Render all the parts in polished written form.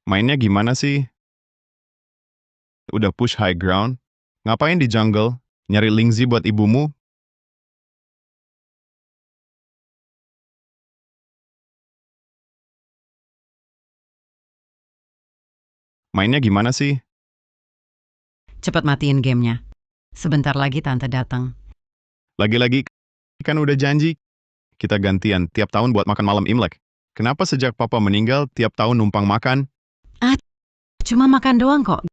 Mainnya gimana sih? Udah push high ground? Ngapain di jungle? Nyari Lingzi buat ibumu? Mainnya gimana sih? Cepat matiin gamenya. Sebentar lagi tante datang. Lagi-lagi kan udah janji kita gantian tiap tahun buat makan malam Imlek. Kenapa sejak papa meninggal tiap tahun numpang makan? Cuma makan doang kok.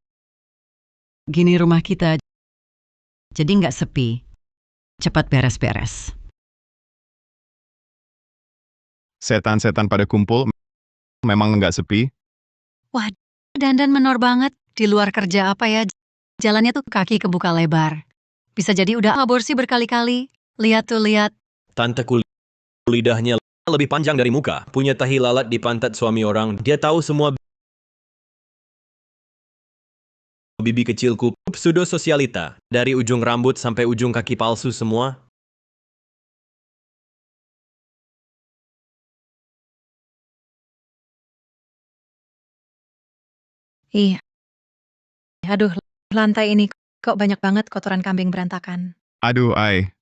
Gini rumah kita, jadi nggak sepi. Cepat beres-beres. Setan-setan pada kumpul, memang nggak sepi? Wah, dandan menor banget. Di luar kerja apa ya? Jalannya tuh kaki kebuka lebar. Bisa jadi udah aborsi berkali-kali. Lihat tuh, lihat. Tante lidahnya lebih panjang dari muka. Punya tahi lalat di pantat suami orang. Dia tahu semua bibi kecilku. Pseudo-sosialita. Dari ujung rambut sampai ujung kaki palsu semua. Ih, aduh, lantai ini kok banyak banget kotoran kambing berantakan. Aduh, ay.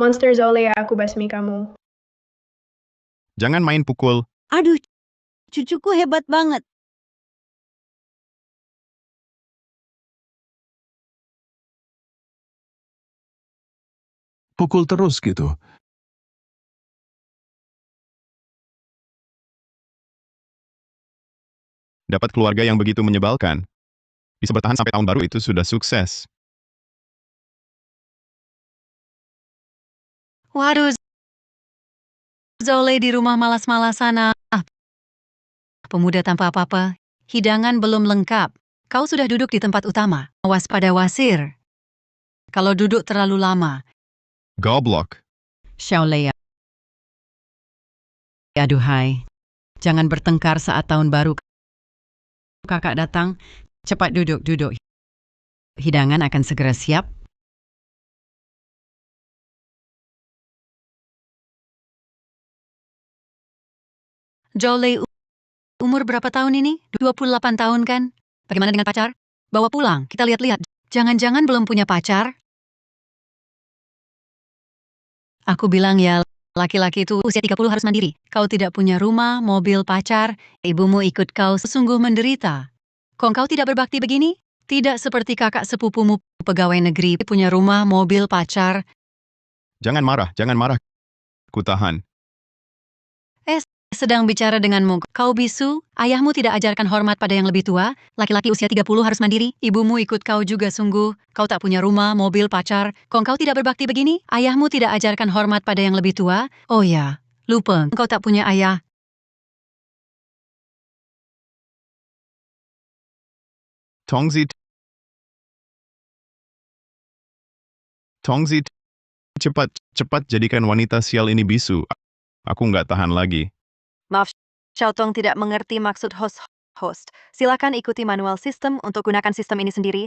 Monster Zole, aku basmi kamu. Jangan main pukul. Aduh, cucuku hebat banget. Pukul terus gitu. Dapat keluarga yang begitu menyebalkan. Bisa bertahan sampai tahun baru itu sudah sukses. Waduh, Zole di rumah malas-malasan. Pemuda tanpa apa-apa. Hidangan belum lengkap. Kau sudah duduk di tempat utama. Waspada wasir. Kalau duduk terlalu lama. Goblok. Xiaolei. Aduhai. Jangan bertengkar saat tahun baru. Kakak datang. Cepat duduk. Hidangan akan segera siap. Zole, umur berapa tahun ini? 28 tahun kan? Bagaimana dengan pacar? Bawa pulang, kita lihat-lihat. Jangan-jangan belum punya pacar? Aku bilang ya, laki-laki itu usia 30 harus mandiri. Kau tidak punya rumah, mobil, pacar, ibumu ikut kau sungguh menderita. Kok kau tidak berbakti begini? Tidak seperti kakak sepupumu, pegawai negeri, punya rumah, mobil, pacar. Jangan marah. Ku tahan. Sedang bicara denganmu. Kau bisu, ayahmu tidak ajarkan hormat pada yang lebih tua, laki-laki usia 30 harus mandiri, ibumu ikut kau juga sungguh, kau tak punya rumah, mobil, pacar, kok kau tidak berbakti begini? Ayahmu tidak ajarkan hormat pada yang lebih tua? Oh ya, lupa, kau tak punya ayah. Tongzi, cepat jadikan wanita sial ini bisu. Aku nggak tahan lagi. Maaf, Xiaotong tidak mengerti maksud host. Silakan ikuti manual sistem untuk gunakan sistem ini sendiri.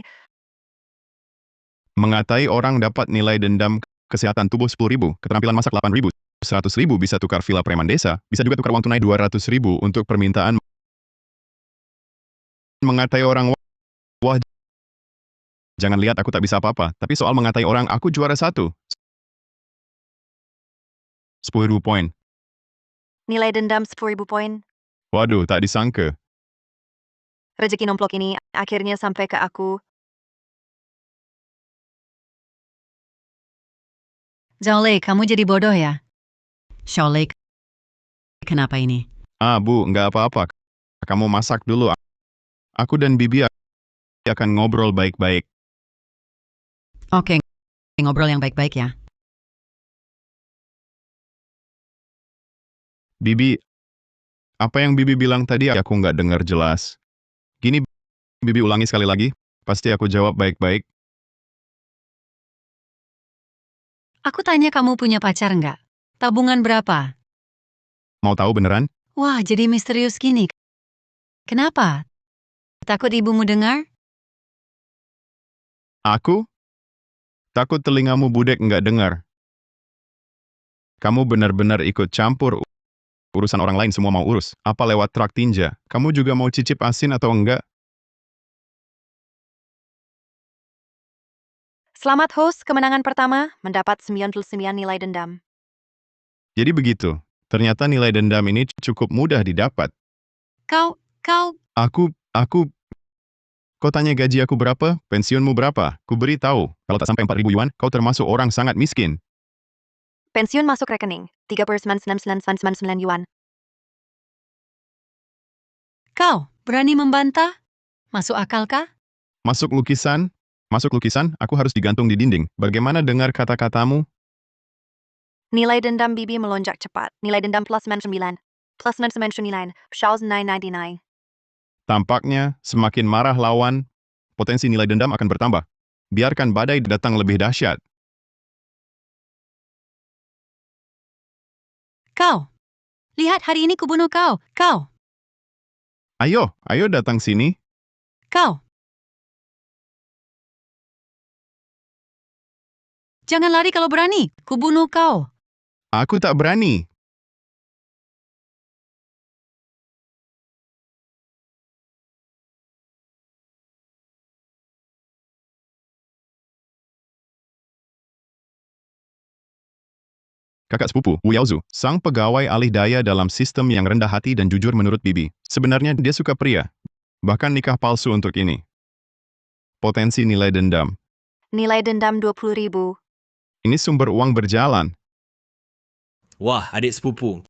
Mengatai orang dapat nilai dendam kesehatan tubuh 10.000, keterampilan masak 8.000, 100.000 bisa tukar villa preman desa, bisa juga tukar uang tunai 200.000 untuk permintaan. Mengatai orang, wah, jangan lihat aku tak bisa apa-apa, tapi soal mengatai orang aku juara 1. 10.000 poin. Nilai dendam 10.000 poin. Waduh, tak disangka. Rezeki nomplok ini akhirnya sampai ke aku. Zole, kamu jadi bodoh ya? Xiaolei. Kenapa ini? Bu, nggak apa-apa. Kamu masak dulu. Aku dan Bibi akan ngobrol baik-baik. Oke, ngobrol yang baik-baik ya. Bibi, apa yang Bibi bilang tadi aku nggak dengar jelas. Gini, Bibi ulangi sekali lagi. Pasti aku jawab baik-baik. Aku tanya kamu punya pacar nggak? Tabungan berapa? Mau tahu beneran? Wah, jadi misterius gini. Kenapa? Takut ibumu dengar? Aku? Takut telingamu budek nggak dengar. Kamu benar-benar ikut campur urusan orang lain semua mau urus. Apa lewat truk tinja? Kamu juga mau cicip asin atau enggak? Selamat host, kemenangan pertama mendapat 99 nilai dendam. Jadi begitu. Ternyata nilai dendam ini cukup mudah didapat. Kau, Aku... Kau tanya gaji aku berapa? Pensiunmu berapa? Ku beri tahu. Kalau tak sampai 4.000 yuan, kau termasuk orang sangat miskin. Pensiun masuk rekening, 39.999 yuan. kau berani membantah? Masuk akal kah? Masuk lukisan? Masuk lukisan, aku harus digantung di dinding. Bagaimana dengar kata-katamu? Nilai dendam Bibi melonjak cepat. Nilai dendam plus 9. Plus 999. Shaws 999. Tampaknya, semakin marah lawan, potensi nilai dendam akan bertambah. Biarkan badai datang lebih dahsyat. Kau, lihat hari ini kubunuh kau. Kau, Ayo datang sini. kau. Jangan lari kalau berani. Kubunuh kau. Aku tak berani. Kakak sepupu, Wu Yaozu, sang pegawai alih daya dalam sistem yang rendah hati dan jujur menurut Bibi. Sebenarnya dia suka pria. Bahkan nikah palsu untuk ini. Potensi nilai dendam. Nilai dendam 20.000. Ini sumber uang berjalan. Wah, adik sepupu.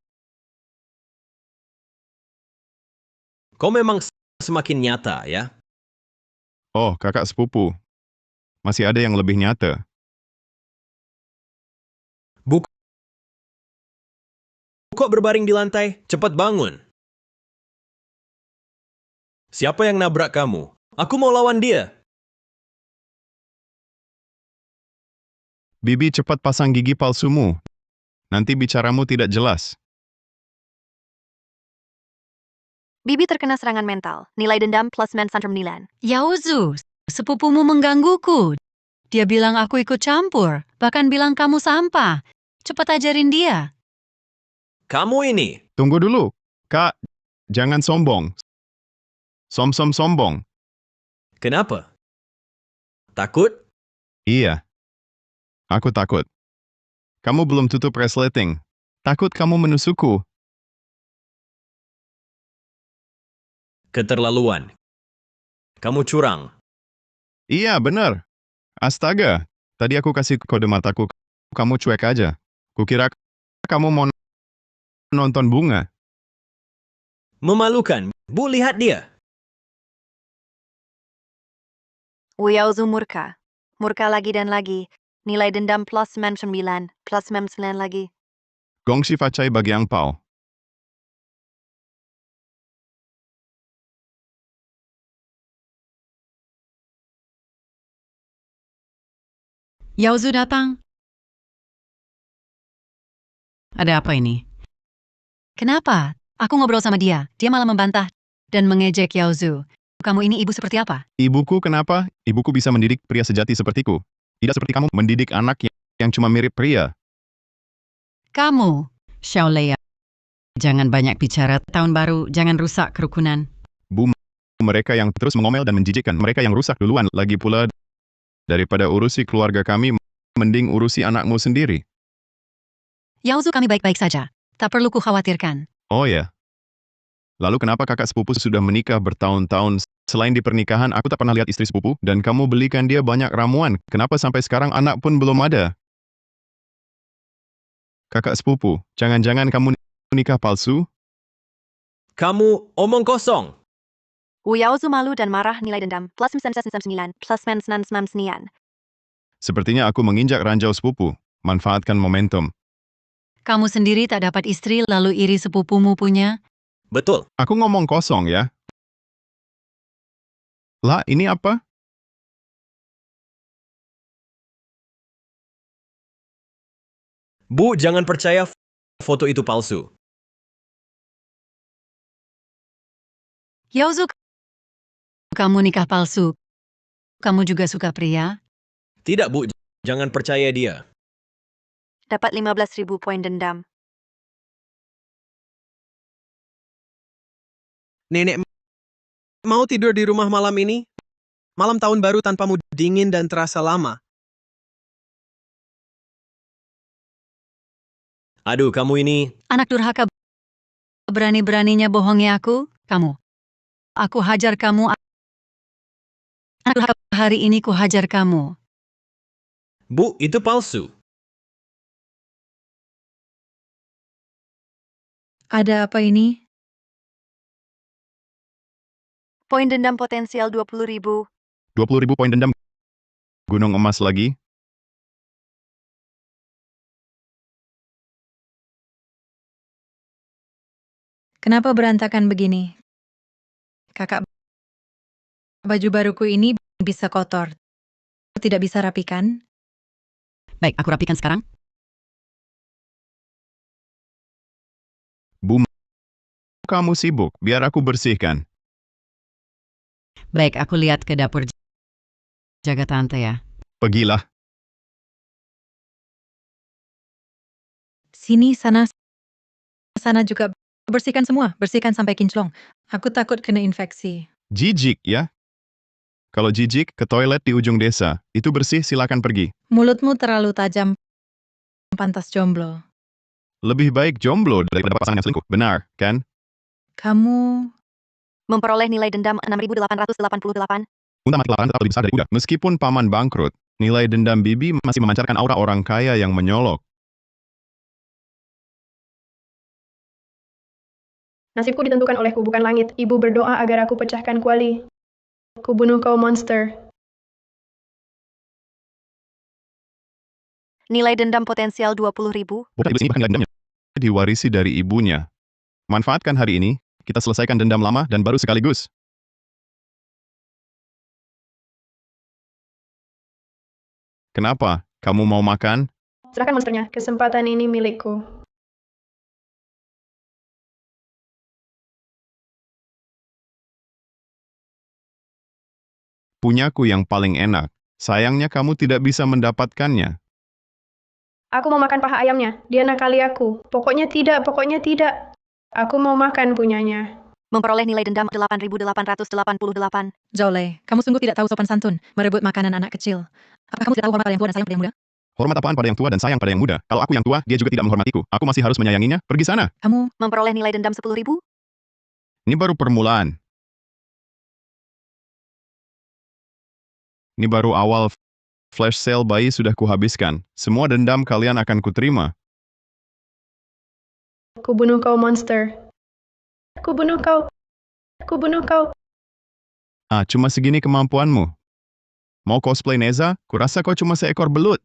Kau memang semakin nyata, ya? Oh, kakak sepupu. Masih ada yang lebih nyata. Kok berbaring di lantai? Cepat bangun. Siapa yang nabrak kamu? Aku mau lawan dia. Bibi, cepat pasang gigi palsumu. Nanti bicaramu tidak jelas. Bibi terkena serangan mental. Nilai dendam plus 999. Yaozu, sepupumu menggangguku. Dia bilang aku ikut campur. Bahkan bilang kamu sampah. Cepat ajarin dia. Kamu ini. Tunggu dulu. Kak, jangan sombong. Sombong. Kenapa? Takut? Iya. Aku takut. Kamu belum tutup resleting. Takut kamu menusukku. Keterlaluan. Kamu curang. Iya, benar. Astaga. Tadi aku kasih kode mataku. Kamu cuek aja. Kukira kamu mau nonton bunga. Memalukan. Bu, lihat dia. Wu Yaozu murka. Murka lagi dan lagi. Nilai dendam plus 99. Plus 99 lagi. Gongshi facai bagi angpau. Yaozu datang. Ada apa ini? Kenapa? Aku ngobrol sama dia. Dia malah membantah dan mengejek Yaozu. Kamu ini ibu seperti apa? Ibuku kenapa? Ibuku bisa mendidik pria sejati sepertiku. Tidak seperti kamu mendidik anak yang cuma mirip pria. Kamu. Xiao Lei, jangan banyak bicara. Tahun baru, jangan rusak kerukunan. Bu, mereka yang terus mengomel dan menjijikkan. Mereka yang rusak duluan. Lagi pula, daripada urusi keluarga kami, mending urusi anakmu sendiri. Yaozu, kami baik-baik saja. Tak perlu kukhawatirkan. Oh ya. Lalu kenapa kakak sepupu sudah menikah bertahun-tahun? Selain di pernikahan, aku tak pernah lihat istri sepupu, dan kamu belikan dia banyak ramuan. Kenapa sampai sekarang anak pun belum ada? Kakak sepupu, jangan-jangan kamu nikah palsu? Kamu omong kosong. Wu Yaozu malu dan marah. Nilai dendam plus 999. Plus 999. Sepertinya aku menginjak ranjau sepupu. Manfaatkan momentum. Kamu sendiri tak dapat istri lalu iri sepupumu punya? Betul. Aku ngomong kosong ya. Lah, ini apa? Bu, jangan percaya foto itu palsu. Yaozu, kamu nikah palsu. Kamu juga suka pria? Tidak, Bu. Jangan percaya dia. Dapat 15.000 poin dendam. Nenek mau tidur di rumah malam ini? Malam tahun baru tanpamu dingin dan terasa lama. Aduh, kamu ini... Anak durhaka berani-beraninya bohongi aku, kamu. Aku hajar kamu. Anak durhaka hari ini ku hajar kamu. Bu, itu palsu. Ada apa ini? Poin dendam potensial 20.000. 20.000 poin dendam. Gunung emas lagi. Kenapa berantakan begini? Kakak, baju baruku ini bisa kotor. Tidak bisa rapikan? Baik, aku rapikan sekarang. Bu, kamu sibuk, biar aku bersihkan. Baik, aku lihat ke dapur jaga tante ya. Pergilah. Sini, sana juga. Bersihkan semua, bersihkan sampai kinclong. Aku takut kena infeksi. Jijik ya. Kalau jijik, ke toilet di ujung desa. Itu bersih, silakan pergi. Mulutmu terlalu tajam, pantas jomblo. Lebih baik jomblo daripada pasangan yang selingkuh. Benar, kan? Kamu... Memperoleh nilai dendam 6.888. Unta mati kelaparan tetap lebih besar dari kuda. Meskipun paman bangkrut, nilai dendam Bibi masih memancarkan aura orang kaya yang menyolok. Nasibku ditentukan olehku, bukan langit. Ibu berdoa agar aku pecahkan kuali. Ku bunuh kau, monster. Nilai dendam potensial 20.000. Bukan iblis ini bahkan nilai dendamnya diwarisi dari ibunya. Manfaatkan hari ini, kita selesaikan dendam lama dan baru sekaligus. Kenapa? Kamu mau makan? Serahkan monsternya. Kesempatan ini milikku. Punyaku yang paling enak. Sayangnya kamu tidak bisa mendapatkannya. Aku mau makan paha ayamnya. Dia nakali aku. Pokoknya tidak, pokoknya tidak. Aku mau makan punyanya. Memperoleh nilai dendam 8.888. Joleh, kamu sungguh tidak tahu sopan santun, merebut makanan anak kecil. Apa kamu tidak tahu hormat pada yang tua dan sayang pada yang muda? Hormat apaan pada yang tua dan sayang pada yang muda? Kalau aku yang tua, dia juga tidak menghormatiku. Aku masih harus menyayanginya. Pergi sana. Kamu... Memperoleh nilai dendam 10.000. Ini baru permulaan. Ini baru awal. Flash sale bayi sudah kuhabiskan. Semua dendam kalian akan kuterima. Ku bunuh kau, monster. Ku bunuh kau. Ku bunuh kau. Ah, cuma segini kemampuanmu. Mau cosplay Neza? Kurasa kau cuma seekor belut.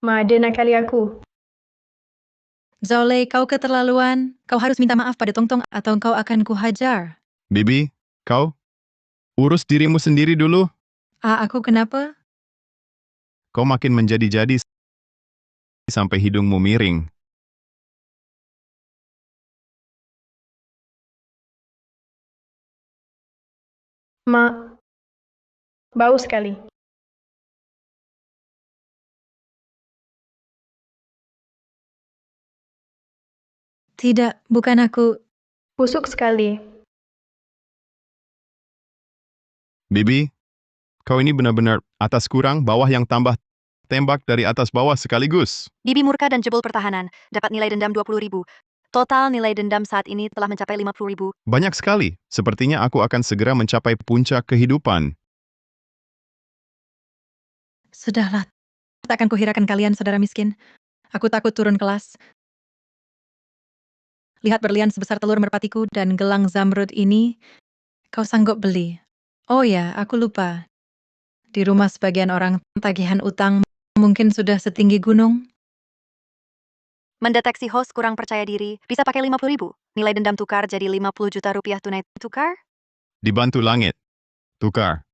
Ma, dia nakali aku. Joleh, kau keterlaluan. Kau harus minta maaf pada Tongtong atau kau akan kuhajar. Bibi, kau? Urus dirimu sendiri dulu. Aku kenapa? Kau makin menjadi-jadi sampai hidungmu miring. Ma, bau sekali. Tidak, bukan aku. Busuk sekali. Bibi, kau ini benar-benar atas kurang, bawah yang tambah tembak dari atas bawah sekaligus. Bibi murka dan jebol pertahanan. Dapat nilai dendam 20.000. Total nilai dendam saat ini telah mencapai 50.000. Banyak sekali. Sepertinya aku akan segera mencapai puncak kehidupan. Sudahlah, tak akan kuhiraukan kalian, saudara miskin. Aku takut turun kelas. Lihat berlian sebesar telur merpatiku dan gelang zamrud ini. Kau sanggup beli. Oh ya, aku lupa. Di rumah sebagian orang, tagihan utang mungkin sudah setinggi gunung. Mendeteksi host kurang percaya diri, bisa pakai 50.000. Nilai dendam tukar jadi 50 juta rupiah tunai tukar. Dibantu langit. Tukar.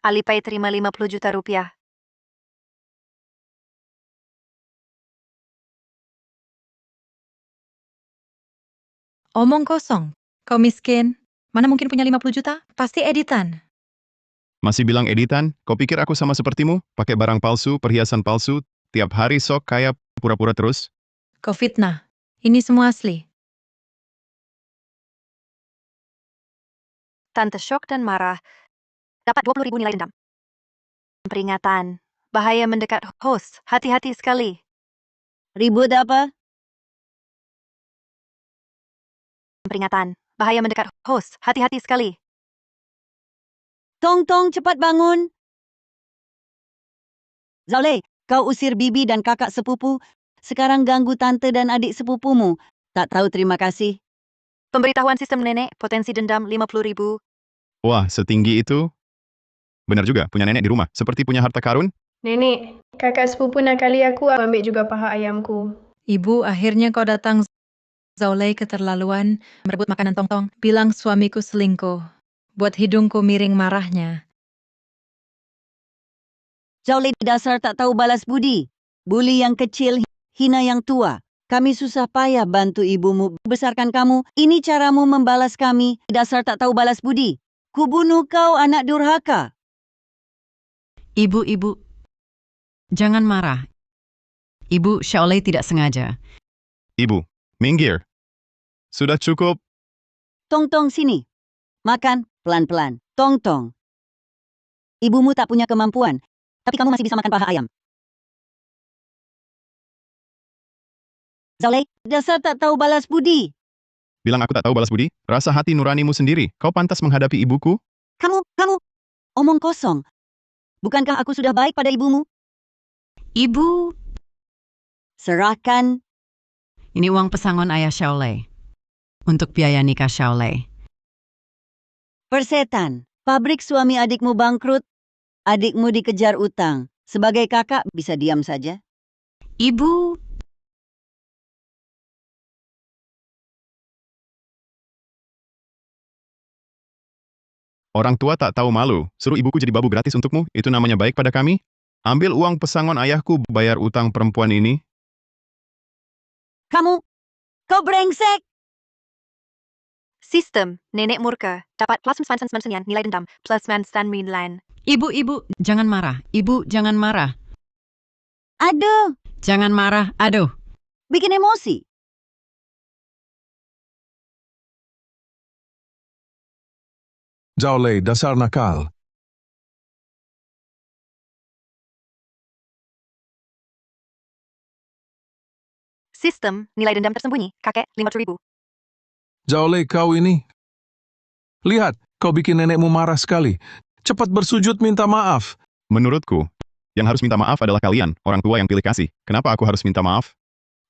Alipay terima 50 juta rupiah. Omong kosong. Kau miskin. Mana mungkin punya 50 juta? Pasti editan. Masih bilang editan? Kau pikir aku sama sepertimu? Pakai barang palsu, perhiasan palsu, tiap hari sok kaya pura-pura terus? Kau fitnah. Ini semua asli. Tante syok dan marah. Dapat 20.000 nilai dendam. Peringatan. Bahaya mendekat host. Hati-hati sekali. Ribut apa? Peringatan. Bahaya mendekat host. Hati-hati sekali. Tong Tong, cepat bangun. Zaulay, kau usir bibi dan kakak sepupu. Sekarang ganggu tante dan adik sepupumu. Tak tahu terima kasih. Pemberitahuan sistem nenek. Potensi dendam 50.000. Wah, setinggi itu? Benar juga, punya nenek di rumah. Seperti punya harta karun? Nenek, kakak sepupu nakali aku ambil juga paha ayamku. Ibu, akhirnya kau datang. Zaulay keterlaluan, merebut makanan Tong-Tong. Bilang suamiku selingkuh. Buat hidungku miring marahnya. Zaulay dasar tak tahu balas budi. Buli yang kecil, hina yang tua. Kami susah payah bantu ibumu besarkan kamu. Ini caramu membalas kami. Dasar tak tahu balas budi. Kubunuh kau, anak durhaka. Ibu, jangan marah. Ibu, Shaolei tidak sengaja. Ibu, minggir. Sudah cukup. Tong Tong, sini. Makan pelan-pelan. Tong Tong. Ibumu tak punya kemampuan, tapi kamu masih bisa makan paha ayam. Zaulay, dasar tak tahu balas budi. Bilang aku tak tahu balas budi? Rasa hati nuranimu sendiri. Kau pantas menghadapi ibuku? Kamu, omong kosong. Bukankah aku sudah baik pada ibumu? Ibu, Serahkan. ini uang pesangon ayah Shaolei. Untuk biaya nikah Shaolei. Persetan. Pabrik suami adikmu bangkrut. Adikmu dikejar utang. Sebagai kakak bisa diam saja. Ibu, Orang tua tak tahu malu. Suruh ibuku jadi babu gratis untukmu. Itu namanya baik pada kami? Ambil uang pesangon ayahku bayar utang perempuan ini. Kau brengsek. Sistem. Nenek murka. Dapat plus 99 nilai dendam. Plus 99. ibu, jangan marah. Ibu, jangan marah. Aduh, Jangan marah, aduh. bikin emosi. Zaulay, dasar nakal. Sistem. Nilai dendam tersembunyi. Kakek 50.000. Zaulay, kau ini. Lihat, kau bikin nenekmu marah sekali. Cepat bersujud minta maaf. Menurutku, yang harus minta maaf adalah kalian, orang tua yang pilih kasih. Kenapa aku harus minta maaf?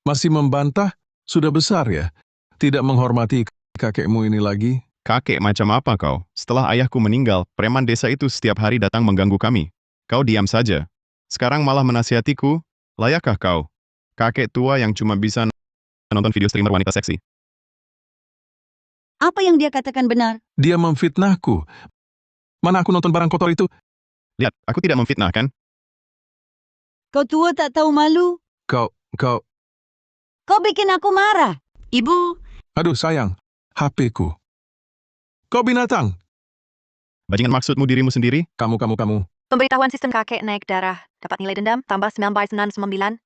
Masih membantah? Sudah besar ya? Tidak menghormati kakekmu ini lagi? Kakek macam apa kau? Setelah ayahku meninggal, preman desa itu setiap hari datang mengganggu kami. Kau diam saja. Sekarang malah menasihatiku? Layakkah kau? Kakek tua yang cuma bisa nonton video streamer wanita seksi. Apa yang dia katakan benar? Dia memfitnahku. Mana aku nonton barang kotor itu? Lihat, aku tidak memfitnah kan? Kau tua tak tahu malu. Kau, Kau bikin aku marah. Ibu, aduh sayang, HP-ku. Kau binatang. Bajingan maksudmu dirimu sendiri? Kamu. Pemberitahuan sistem kakek naik darah. Dapat nilai dendam. Tambah 9/99.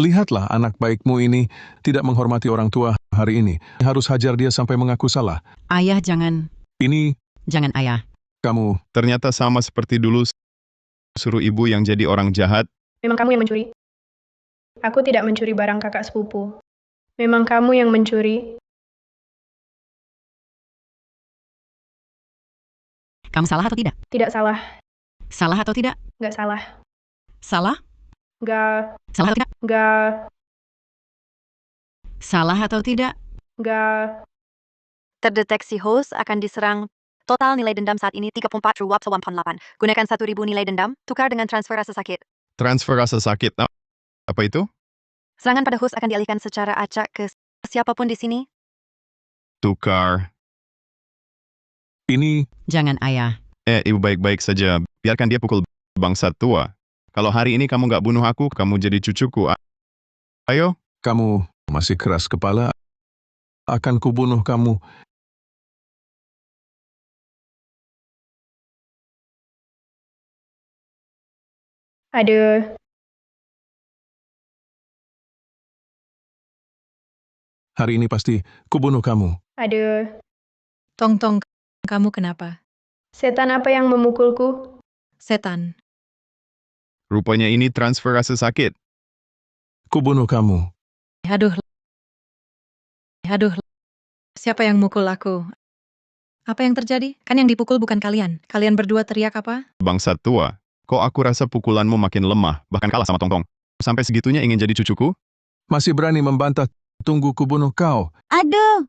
Lihatlah anak baikmu ini tidak menghormati orang tua hari ini. Harus hajar dia sampai mengaku salah. ayah jangan. Ini, Jangan ayah. kamu. Ternyata sama seperti dulu, suruh ibu yang jadi orang jahat. Memang kamu yang mencuri. Aku tidak mencuri barang kakak sepupu. Memang kamu yang mencuri. Kamu salah atau tidak? Tidak salah. Salah atau tidak? Nggak salah. Salah? Nggak, Salah atau tidak? nggak, Salah atau tidak? nggak. Terdeteksi host akan diserang. Total nilai dendam saat ini 34 ruwap 1.8. Gunakan 1.000 nilai dendam. Tukar dengan transfer rasa sakit. Transfer rasa sakit. Apa itu? Serangan pada host akan dialihkan secara acak ke siapapun di sini. Tukar. Ini, Jangan ayah. Ibu baik-baik saja. Biarkan dia pukul bangsa tua. Kalau hari ini kamu nggak bunuh aku, kamu jadi cucuku. Ayo. kamu masih keras kepala. Akan kubunuh kamu. Ada. Hari ini pasti kubunuh kamu. Ada. Tong-tong, kamu kenapa? Setan apa yang memukulku? Setan. Rupanya ini transfer rasa sakit. Kubunuh kamu. Aduh. Aduh. Siapa yang mukul aku? Apa yang terjadi? Kan yang dipukul bukan kalian. Kalian berdua teriak apa? Bangsat tua, kok aku rasa pukulanmu makin lemah, bahkan kalah sama Tongtong. Sampai segitunya ingin jadi cucuku? Masih berani membantah, tunggu kubunuh kau. Aduh,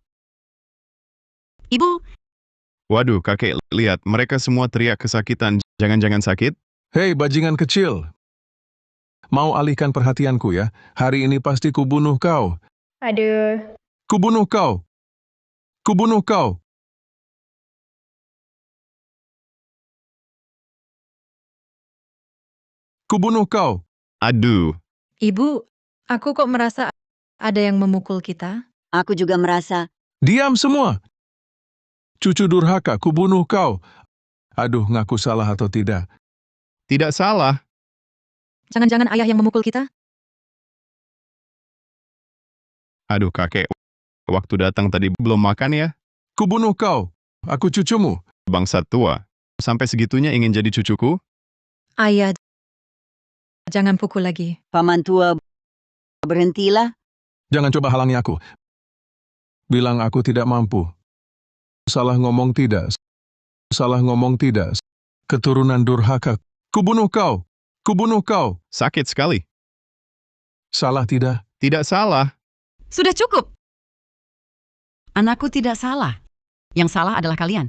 Ibu, Waduh, kakek, lihat, mereka semua teriak kesakitan. Jangan-jangan sakit? Hei bajingan kecil. Mau alihkan perhatianku ya, hari ini pasti kubunuh kau. Aduh, Kubunuh kau. Kubunuh kau. Kubunuh kau. Aduh, Ibu, aku kok merasa ada yang memukul kita? aku juga merasa. Diam semua. Cucu durhaka, kubunuh kau. Aduh, ngaku salah atau tidak? tidak salah. Jangan-jangan ayah yang memukul kita? Aduh, kakek, waktu datang tadi belum makan ya? Kubunuh kau. Aku cucumu. Bangsat tua, sampai segitunya ingin jadi cucuku? Ayah, jangan pukul lagi. Paman tua, berhentilah. Jangan coba halangi aku. Bilang aku tidak mampu. Salah ngomong tidak. Salah ngomong tidak. Keturunan durhaka. Kubunuh kau. Kubunuh kau. Sakit sekali. Salah tidak? Tidak salah. sudah cukup. Anakku tidak salah. Yang salah adalah kalian.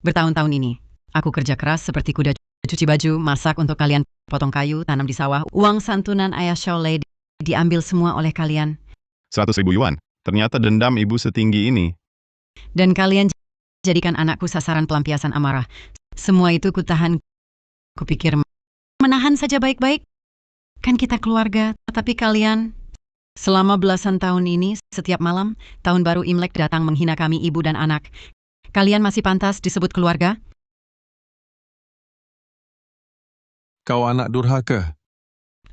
Bertahun-tahun ini, aku kerja keras seperti kuda, cuci baju, masak untuk kalian, potong kayu, tanam di sawah. Uang santunan ayah Shaolei diambil semua oleh kalian. 100.000 yuan. Ternyata dendam ibu setinggi ini. Dan kalian jadikan anakku sasaran pelampiasan amarah. Semua itu kutahan. Kupikir menahan saja baik-baik. Kan kita keluarga, tapi kalian... Selama belasan tahun ini, setiap malam, tahun baru Imlek datang menghina kami ibu dan anak. Kalian masih pantas disebut keluarga? Kau anak durhaka.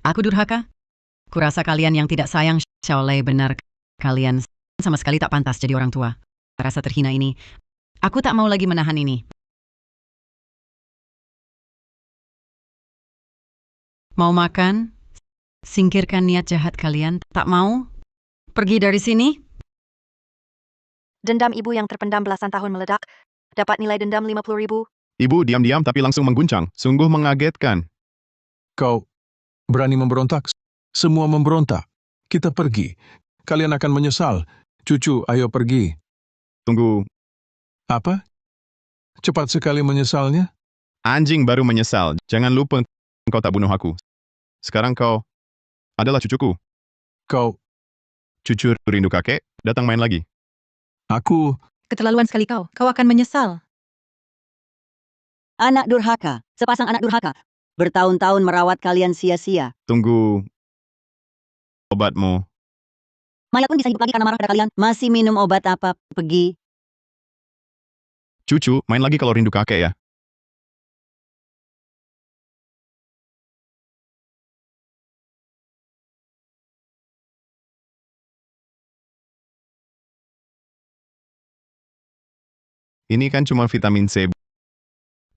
Aku durhaka? Kurasa kalian yang tidak sayang Shaolei benar. Kalian sama sekali tak pantas jadi orang tua. Rasa terhina ini. Aku tak mau lagi menahan ini. Mau makan? Singkirkan niat jahat kalian. Tak mau? Pergi dari sini? Dendam ibu yang terpendam belasan tahun meledak. Dapat nilai dendam 50.000. Ibu diam-diam tapi langsung mengguncang. Sungguh mengagetkan. Kau berani memberontak? Semua memberontak. Kita pergi. Kalian akan menyesal. Cucu, ayo pergi. Tunggu, Apa? Cepat sekali menyesalnya? anjing baru menyesal. Jangan lupa engkau tak bunuh aku. Sekarang kau adalah cucuku. Kau, Cucu rindu kakek, datang main lagi. aku, Keterlaluan sekali kau. Kau akan menyesal. Anak durhaka, sepasang anak durhaka. Bertahun-tahun merawat kalian sia-sia. Tunggu obatmu. Maya pun bisa hidup lagi karena marah pada kalian. Masih minum obat apa? Pergi. Cucu, main lagi kalau rindu kakek ya. Ini kan cuma vitamin C.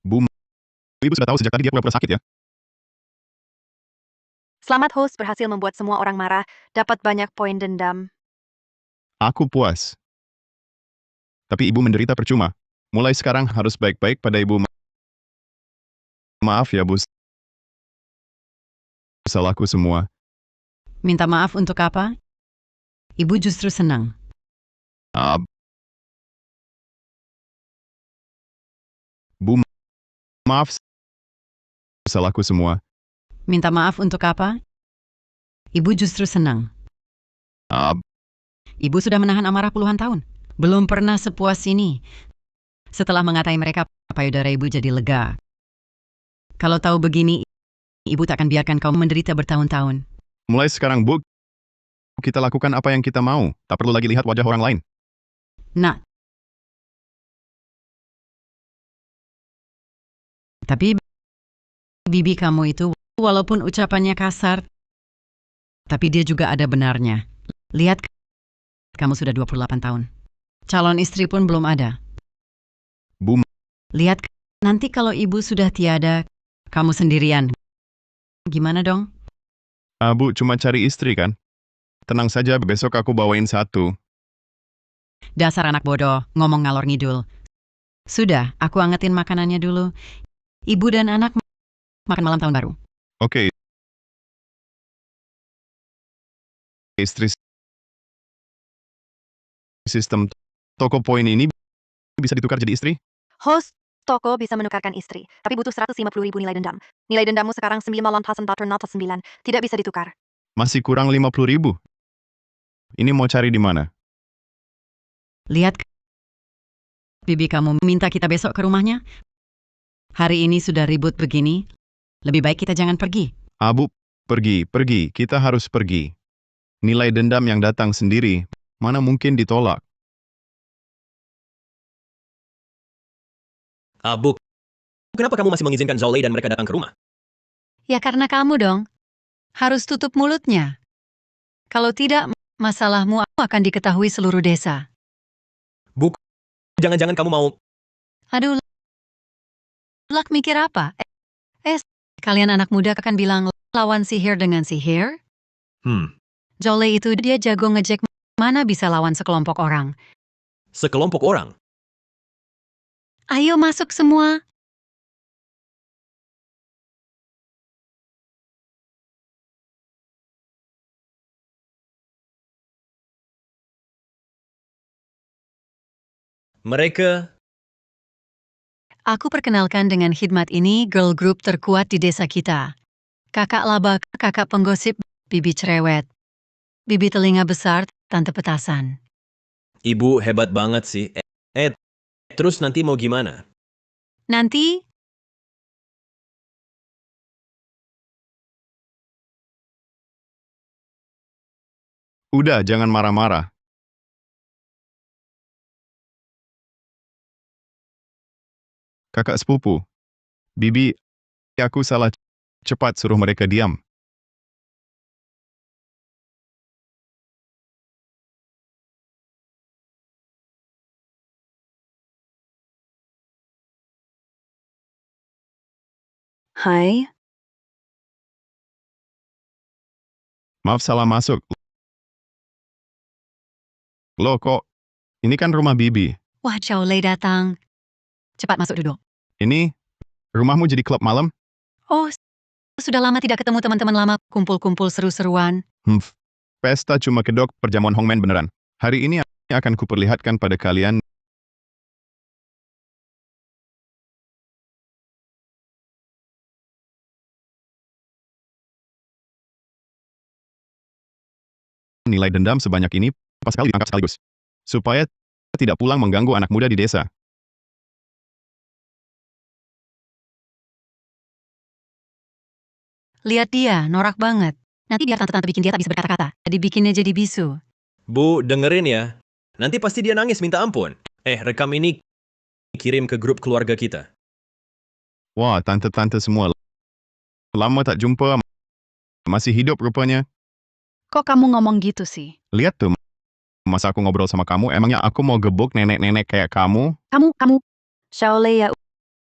Boom. Ibu sudah tahu sejak tadi dia pura-pura sakit ya. Selamat host berhasil membuat semua orang marah. Dapat banyak poin dendam. Aku puas. Tapi ibu menderita percuma. Mulai sekarang harus baik-baik pada ibu. Maaf ya, Bus. Salahku semua. Minta maaf untuk apa? Ibu justru senang. Bu, maaf. Salahku semua. Minta maaf untuk apa? Ibu justru senang. Ibu sudah menahan amarah puluhan tahun. Belum pernah sepuas ini. Setelah mengatai mereka, payudara ibu jadi lega. Kalau tahu begini, ibu tak akan biarkan kau menderita bertahun-tahun. Mulai sekarang, Bu, kita lakukan apa yang kita mau. Tak perlu lagi lihat wajah orang lain. Nah, tapi bibi kamu itu, walaupun ucapannya kasar, tapi dia juga ada benarnya. Lihat, kamu sudah 28 tahun. Calon istri pun belum ada. Bu, Lihat, nanti kalau ibu sudah tiada, kamu sendirian. Gimana dong? Bu cuma cari istri kan? Tenang saja, besok aku bawain satu. Dasar anak bodoh, ngomong ngalor ngidul. Sudah, aku angetin makanannya dulu. Ibu dan anak makan malam tahun baru. Oke. Istri sistem toko poin ini bisa ditukar jadi istri? Host toko bisa menukarkan istri, tapi butuh 150.000 nilai dendam. Nilai dendammu sekarang 9,9. Tidak bisa ditukar. Masih kurang 50.000. Ini mau cari di mana? Lihat, bibi kamu minta kita besok ke rumahnya. Hari ini sudah ribut begini, lebih baik kita jangan pergi. Bu, pergi. Kita harus pergi. Nilai dendam yang datang sendiri, mana mungkin ditolak? Bu, kenapa kamu masih mengizinkan Zhao Lei dan mereka datang ke rumah? Ya karena kamu dong. Harus tutup mulutnya. Kalau tidak, masalahmu akan diketahui seluruh desa. Bu, jangan-jangan kamu mau... Aduh, Lak mikir apa? Kalian anak muda akan bilang lawan sihir dengan sihir? Zhao Lei itu dia jago ngejek, mana bisa lawan sekelompok orang. Sekelompok orang? Ayo masuk semua. Mereka... Aku perkenalkan dengan khidmat ini girl group terkuat di desa kita. Kakak laba, kakak penggosip, bibi cerewet. Bibi telinga besar, tante petasan. Ibu hebat banget sih. Terus nanti mau gimana? Nanti, Udah, jangan marah-marah. Kakak sepupu. Bibi, aku salah. Cepat suruh mereka diam. Hai, Maaf salah masuk. Loh kok, ini kan rumah Bibi. wah Zhao Lei datang. Cepat masuk duduk. Ini, rumahmu jadi klub malam? Oh, sudah lama tidak ketemu teman-teman lama, kumpul-kumpul seru-seruan. Pesta cuma kedok perjamuan Hongmen beneran. Hari ini akan kuperlihatkan pada kalian nilai dendam sebanyak ini pas kali ditangkap sekaligus. Supaya tidak pulang mengganggu anak muda di desa. Lihat dia, norak banget. Nanti biar tante-tante bikin dia tak bisa berkata-kata. Dibikinnya jadi bisu. Bu, dengerin ya. Nanti pasti dia nangis minta ampun. Rekam ini kirim ke grup keluarga kita. Wah, tante-tante semua. Lama tak jumpa. Masih hidup rupanya. Kok kamu ngomong gitu sih? Lihat tuh. Masa aku ngobrol sama kamu, emangnya aku mau gebuk nenek-nenek kayak kamu? Kamu, Zhao Lei ya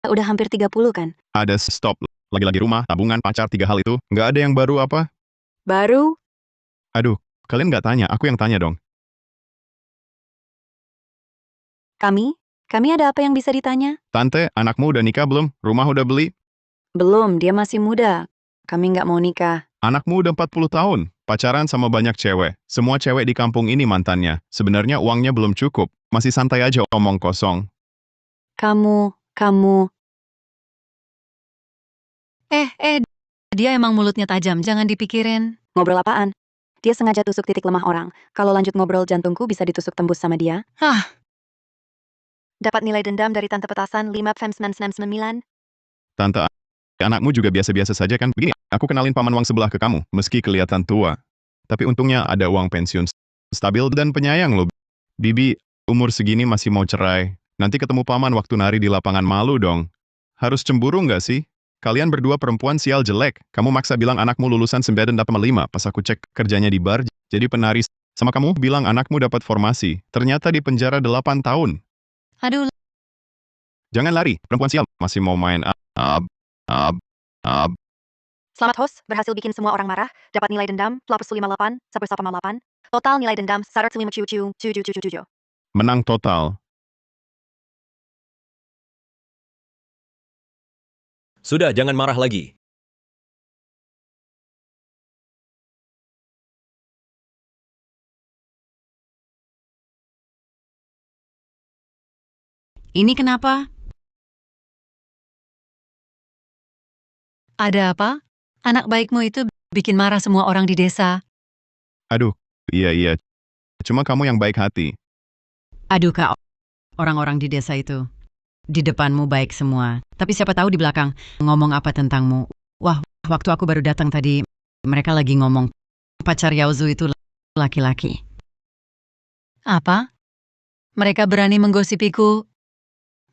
udah hampir 30 kan? Ada stop. Lagi-lagi rumah, tabungan, pacar, 3 hal itu. Nggak ada yang baru apa? Baru? Aduh, kalian nggak tanya, aku yang tanya dong. Kami ada apa yang bisa ditanya? Tante, anakmu udah nikah belum? Rumah udah beli? Belum, dia masih muda. Kami nggak mau nikah. Anakmu udah 40 tahun, pacaran sama banyak cewek. Semua cewek di kampung ini mantannya. Sebenarnya uangnya belum cukup. Masih santai aja omong kosong. Kamu, Dia emang mulutnya tajam, jangan dipikirin. ngobrol apaan? Dia sengaja tusuk titik lemah orang. Kalau lanjut ngobrol jantungku bisa ditusuk tembus sama dia. Dapat nilai dendam dari tante petasan 5,999. Tante, anakmu juga biasa-biasa saja kan? Begini, aku kenalin paman Wang sebelah ke kamu, meski kelihatan tua. Tapi untungnya ada uang pensiun stabil dan penyayang loh. Bibi, umur segini masih mau cerai. Nanti ketemu paman waktu nari di lapangan malu dong. Harus cemburu nggak sih? Kalian berdua perempuan sial jelek. Kamu maksa bilang anakmu lulusan 9,5. Pas aku cek kerjanya di bar, jadi penari. Sama kamu bilang anakmu dapat formasi. Ternyata di penjara 8 tahun. Aduh, Jangan lari, perempuan sial. Masih mau main Selamat host, berhasil bikin semua orang marah, dapat nilai dendam, plus 58, 1,8. Total nilai dendam, 157. menang total. Sudah, jangan marah lagi. Ini kenapa? Ada apa? Anak baikmu itu bikin marah semua orang di desa. Aduh, iya. Cuma kamu yang baik hati. Aduh Kak, orang-orang di desa itu. Di depanmu baik semua. Tapi siapa tahu di belakang ngomong apa tentangmu. Wah, waktu aku baru datang tadi, mereka lagi ngomong pacar Yaozu itu laki-laki. Apa? Mereka berani menggosipiku.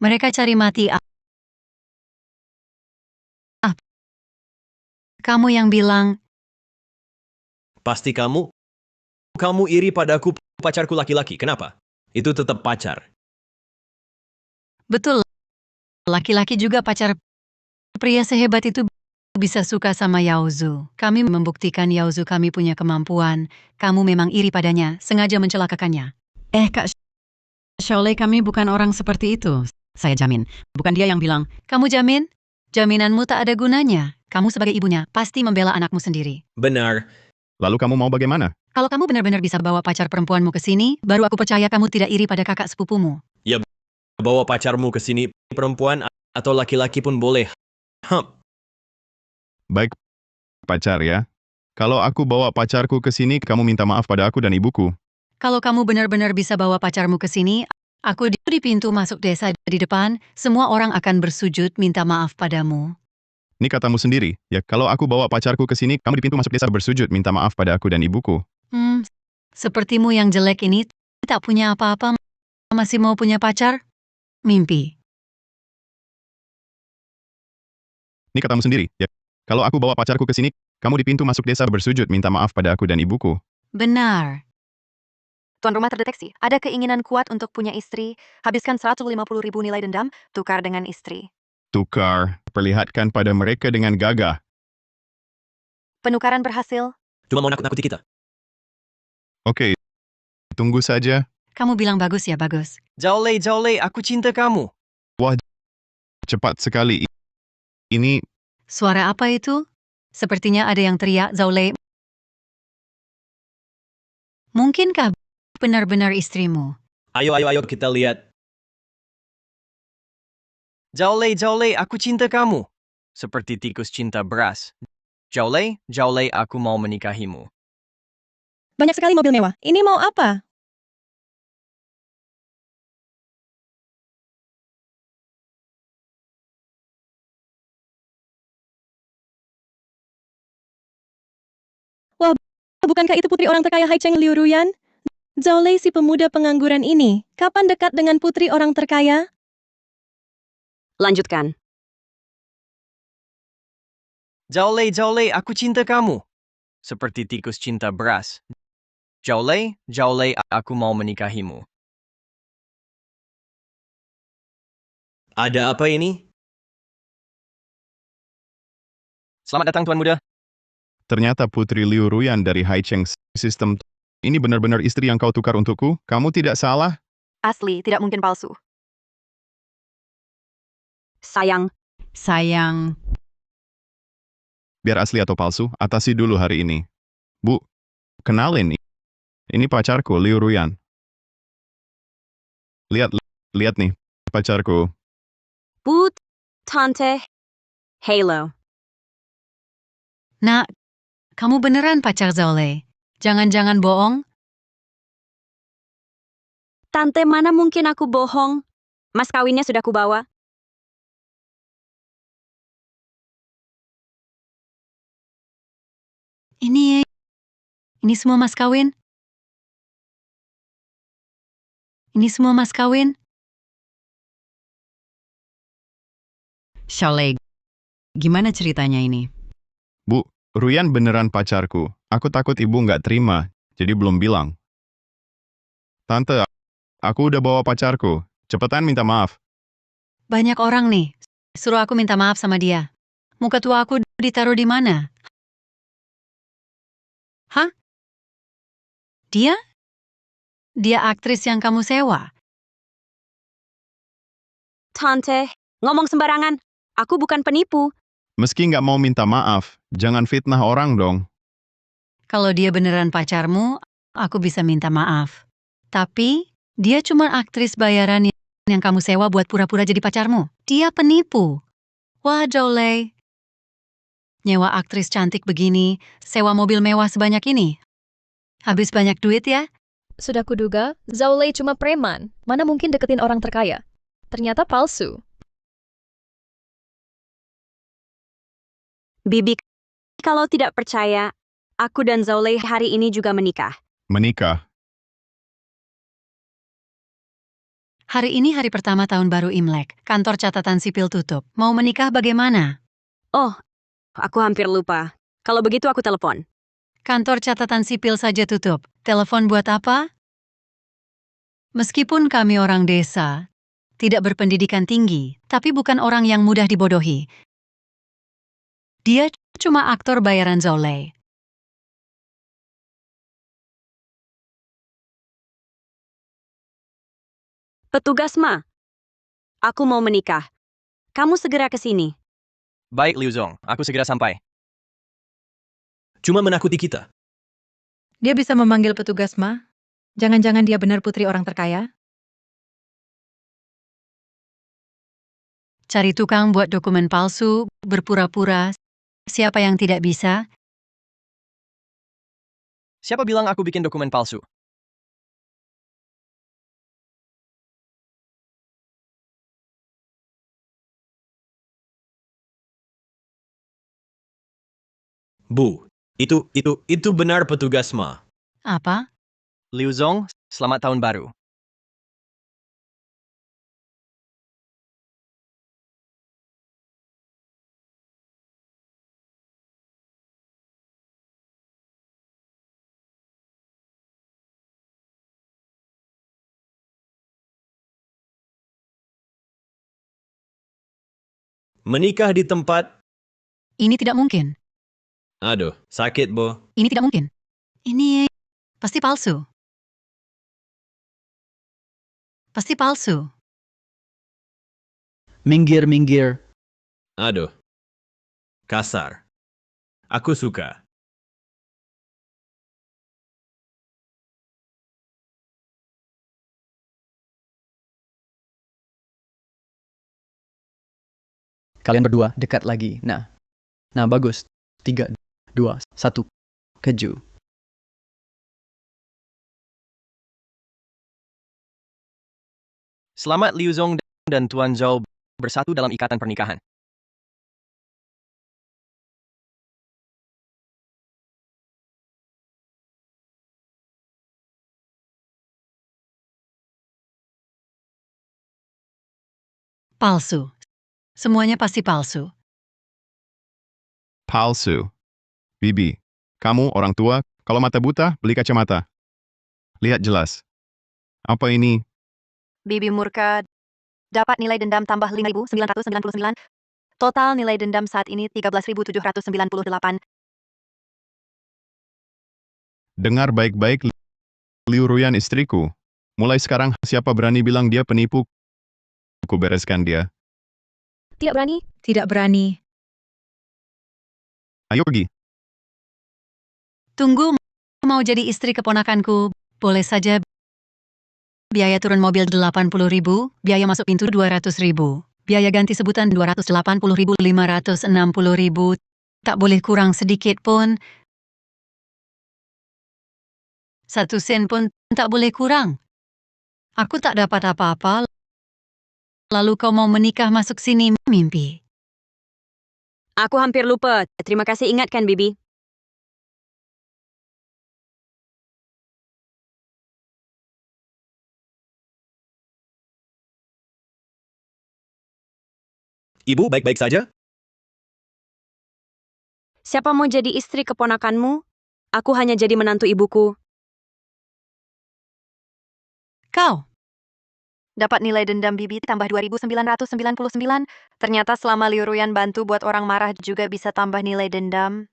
Mereka cari mati. Kamu yang bilang, Pasti kamu iri padaku, pacarku laki-laki. Kenapa? Itu tetap pacar. betul, laki-laki juga pacar. Pria sehebat itu bisa suka sama Yaozu. Kami membuktikan Yaozu kami punya kemampuan. Kamu memang iri padanya, sengaja mencelakakannya. Kak Shaolei, kami bukan orang seperti itu. Saya jamin, bukan dia yang bilang. Kamu jamin? Jaminanmu tak ada gunanya. Kamu sebagai ibunya pasti membela anakmu sendiri. Benar. Lalu kamu mau bagaimana? Kalau kamu benar-benar bisa bawa pacar perempuanmu ke sini, baru aku percaya kamu tidak iri pada kakak sepupumu. Bawa pacarmu ke sini, perempuan atau laki-laki pun boleh. Baik, pacar ya. Kalau aku bawa pacarku ke sini, kamu minta maaf pada aku dan ibuku. Kalau kamu benar-benar bisa bawa pacarmu ke sini, aku di pintu masuk desa di depan, semua orang akan bersujud minta maaf padamu. Ini katamu sendiri, ya kalau aku bawa pacarku ke sini, kamu di pintu masuk desa bersujud minta maaf pada aku dan ibuku. Sepertimu yang jelek ini tak punya apa-apa, masih mau punya pacar? Mimpi. Ini katamu sendiri, ya kalau aku bawa pacarku ke sini, kamu di pintu masuk desa bersujud minta maaf pada aku dan ibuku. Benar. Tuan rumah terdeteksi, ada keinginan kuat untuk punya istri, habiskan 150.000 nilai dendam, tukar dengan istri. Tukar, perlihatkan pada mereka dengan gagah. Penukaran berhasil. Cuma mau nakut-nakuti kita. Oke, tunggu saja. Kamu bilang bagus ya, bagus. Jaolei, aku cinta kamu. Cepat sekali. Ini, Suara apa itu? Sepertinya ada yang teriak, Zaulei. Mungkinkah benar-benar istrimu? Ayo kita lihat. Jaolei, aku cinta kamu. Seperti tikus cinta beras. Jaolei, aku mau menikahimu. Banyak sekali mobil mewah. Ini mau apa? Wah, bukankah itu putri orang terkaya Hai Cheng Liu Ruyan? Zhao Lei si pemuda pengangguran ini, kapan dekat dengan putri orang terkaya? Lanjutkan. Jaolei, aku cinta kamu. Seperti tikus cinta beras. Jaolei, aku mau menikahimu. Ada apa ini? Selamat datang Tuan Muda. ternyata Putri Liu Ruyan dari Hai Cheng System. Ini benar-benar istri yang kau tukar untukku? Kamu tidak salah? Asli, tidak mungkin palsu. Sayang, Biar asli atau palsu, atasi dulu hari ini. Bu, kenalin. Ini pacarku, Liu Ruyan. Lihat nih, pacarku. Bu, Tante, Halo. Nak, kamu beneran pacar Zaolei? Jangan-jangan bohong? Tante, mana mungkin aku bohong? Mas kawinnya sudah kubawa. Ini semua mas kawin? Ini semua mas kawin? Shaolei, gimana ceritanya ini? Bu, Ruyan beneran pacarku. Aku takut ibu nggak terima, jadi belum bilang. Tante, aku udah bawa pacarku. Cepetan minta maaf. Banyak orang nih. Suruh aku minta maaf sama dia. Muka tua aku ditaruh di mana? Hah? Dia? Dia aktris yang kamu sewa? Tante, ngomong sembarangan. Aku bukan penipu. Meski nggak mau minta maaf, jangan fitnah orang dong. Kalau dia beneran pacarmu, aku bisa minta maaf. Tapi, dia cuma aktris bayaran yang kamu sewa buat pura-pura jadi pacarmu. Dia penipu. Wah, Jolie. Nyewa aktris cantik begini, sewa mobil mewah sebanyak ini. Habis banyak duit ya? Sudah kuduga, Zhao Lei cuma preman. Mana mungkin deketin orang terkaya? Ternyata palsu. Bibi, kalau tidak percaya, aku dan Zhao Lei hari ini juga menikah. Menikah. Hari ini hari pertama tahun baru Imlek. Kantor catatan sipil tutup. Mau menikah bagaimana? Oh, aku hampir lupa. Kalau begitu aku telepon. Kantor catatan sipil saja tutup. Telepon buat apa? Meskipun kami orang desa, tidak berpendidikan tinggi, tapi bukan orang yang mudah dibodohi. Dia cuma aktor bayaran Zhao Lei. Petugas Ma, aku mau menikah. Kamu segera ke sini. Baik, Liu Zong. Aku segera sampai. Cuma menakuti kita. Dia bisa memanggil petugas Ma? Jangan-jangan dia benar putri orang terkaya? Cari tukang buat dokumen palsu, berpura-pura. Siapa yang tidak bisa? Siapa bilang aku bikin dokumen palsu? Bu, itu benar petugas Ma. Apa? Liu Zong, selamat tahun baru. Menikah di tempat... Ini tidak mungkin. Aduh, sakit, Bo. Ini tidak mungkin. Ini pasti palsu. Pasti palsu. Minggir. Aduh. Kasar. Aku suka. Kalian berdua dekat lagi. Nah, bagus. 3, 2, 1. Keju. Selamat Liu Zong dan Tuan Zhao bersatu dalam ikatan pernikahan. Palsu. Semuanya pasti palsu. Palsu. Bibi, kamu orang tua, kalau mata buta, beli kacamata. Lihat jelas. Apa ini? Bibi murka. Dapat nilai dendam tambah 5.999. Total nilai dendam saat ini 13.798. Dengar baik-baik, Liu Ruyan istriku. Mulai sekarang, siapa berani bilang dia penipu, aku bereskan dia. Tidak berani? Tidak berani. Ayo pergi. Tunggu, mau jadi istri keponakanku, boleh saja. Biaya turun mobil 80.000, biaya masuk pintu 200.000, biaya ganti sebutan 280.000, 560.000, tak boleh kurang sedikit pun. 1 sen pun tak boleh kurang. Aku tak dapat apa-apa, lalu kau mau menikah masuk sini mimpi. Aku hampir lupa. Terima kasih ingatkan, Bibi. Ibu baik-baik saja? Siapa mau jadi istri keponakanmu? Aku hanya jadi menantu ibuku. Kau? Dapat nilai dendam Bibi tambah 2.999. Ternyata selama Liu Ruyan bantu buat orang marah juga bisa tambah nilai dendam.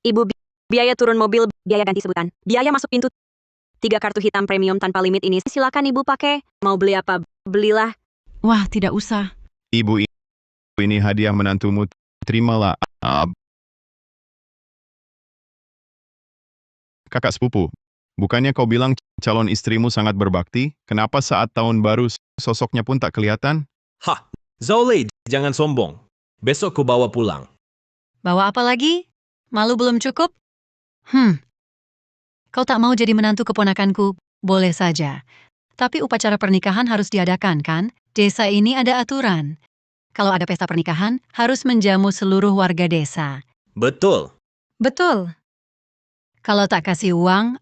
Ibu, biaya turun mobil, biaya ganti sebutan, biaya masuk pintu. 3 kartu hitam premium tanpa limit ini silakan ibu pakai. Mau beli apa, belilah. Wah, tidak usah. Ibu, ini hadiah menantumu. Terimalah. Kakak sepupu, bukannya kau bilang calon istrimu sangat berbakti? Kenapa saat tahun baru sosoknya pun tak kelihatan? Hah, Zhao Lei, jangan sombong. Besok ku bawa pulang. Bawa apa lagi? Malu belum cukup? Kau tak mau jadi menantu keponakanku? Boleh saja. Tapi upacara pernikahan harus diadakan, kan? Desa ini ada aturan. Kalau ada pesta pernikahan, harus menjamu seluruh warga desa. Betul. Betul. Kalau tak kasih uang,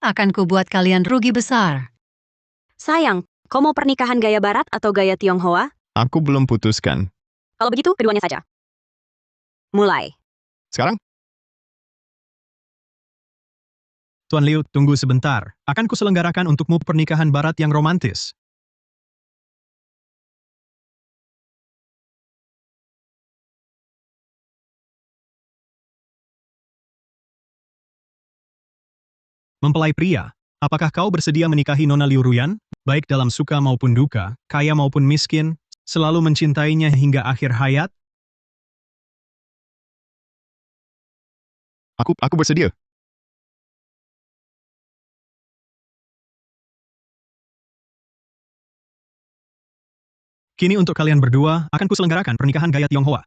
akan kubuat kalian rugi besar. Sayang, kau mau pernikahan gaya barat atau gaya Tionghoa? Aku belum putuskan. Kalau begitu, keduanya saja. Mulai. Sekarang? Tuan Liu, tunggu sebentar. Akan kuselenggarakan untukmu pernikahan barat yang romantis. Mempelai pria, apakah kau bersedia menikahi Nona Liu Ruyan? Baik dalam suka maupun duka, kaya maupun miskin, selalu mencintainya hingga akhir hayat? Aku bersedia. Kini untuk kalian berdua, akan kuselenggarakan pernikahan gaya Tionghoa.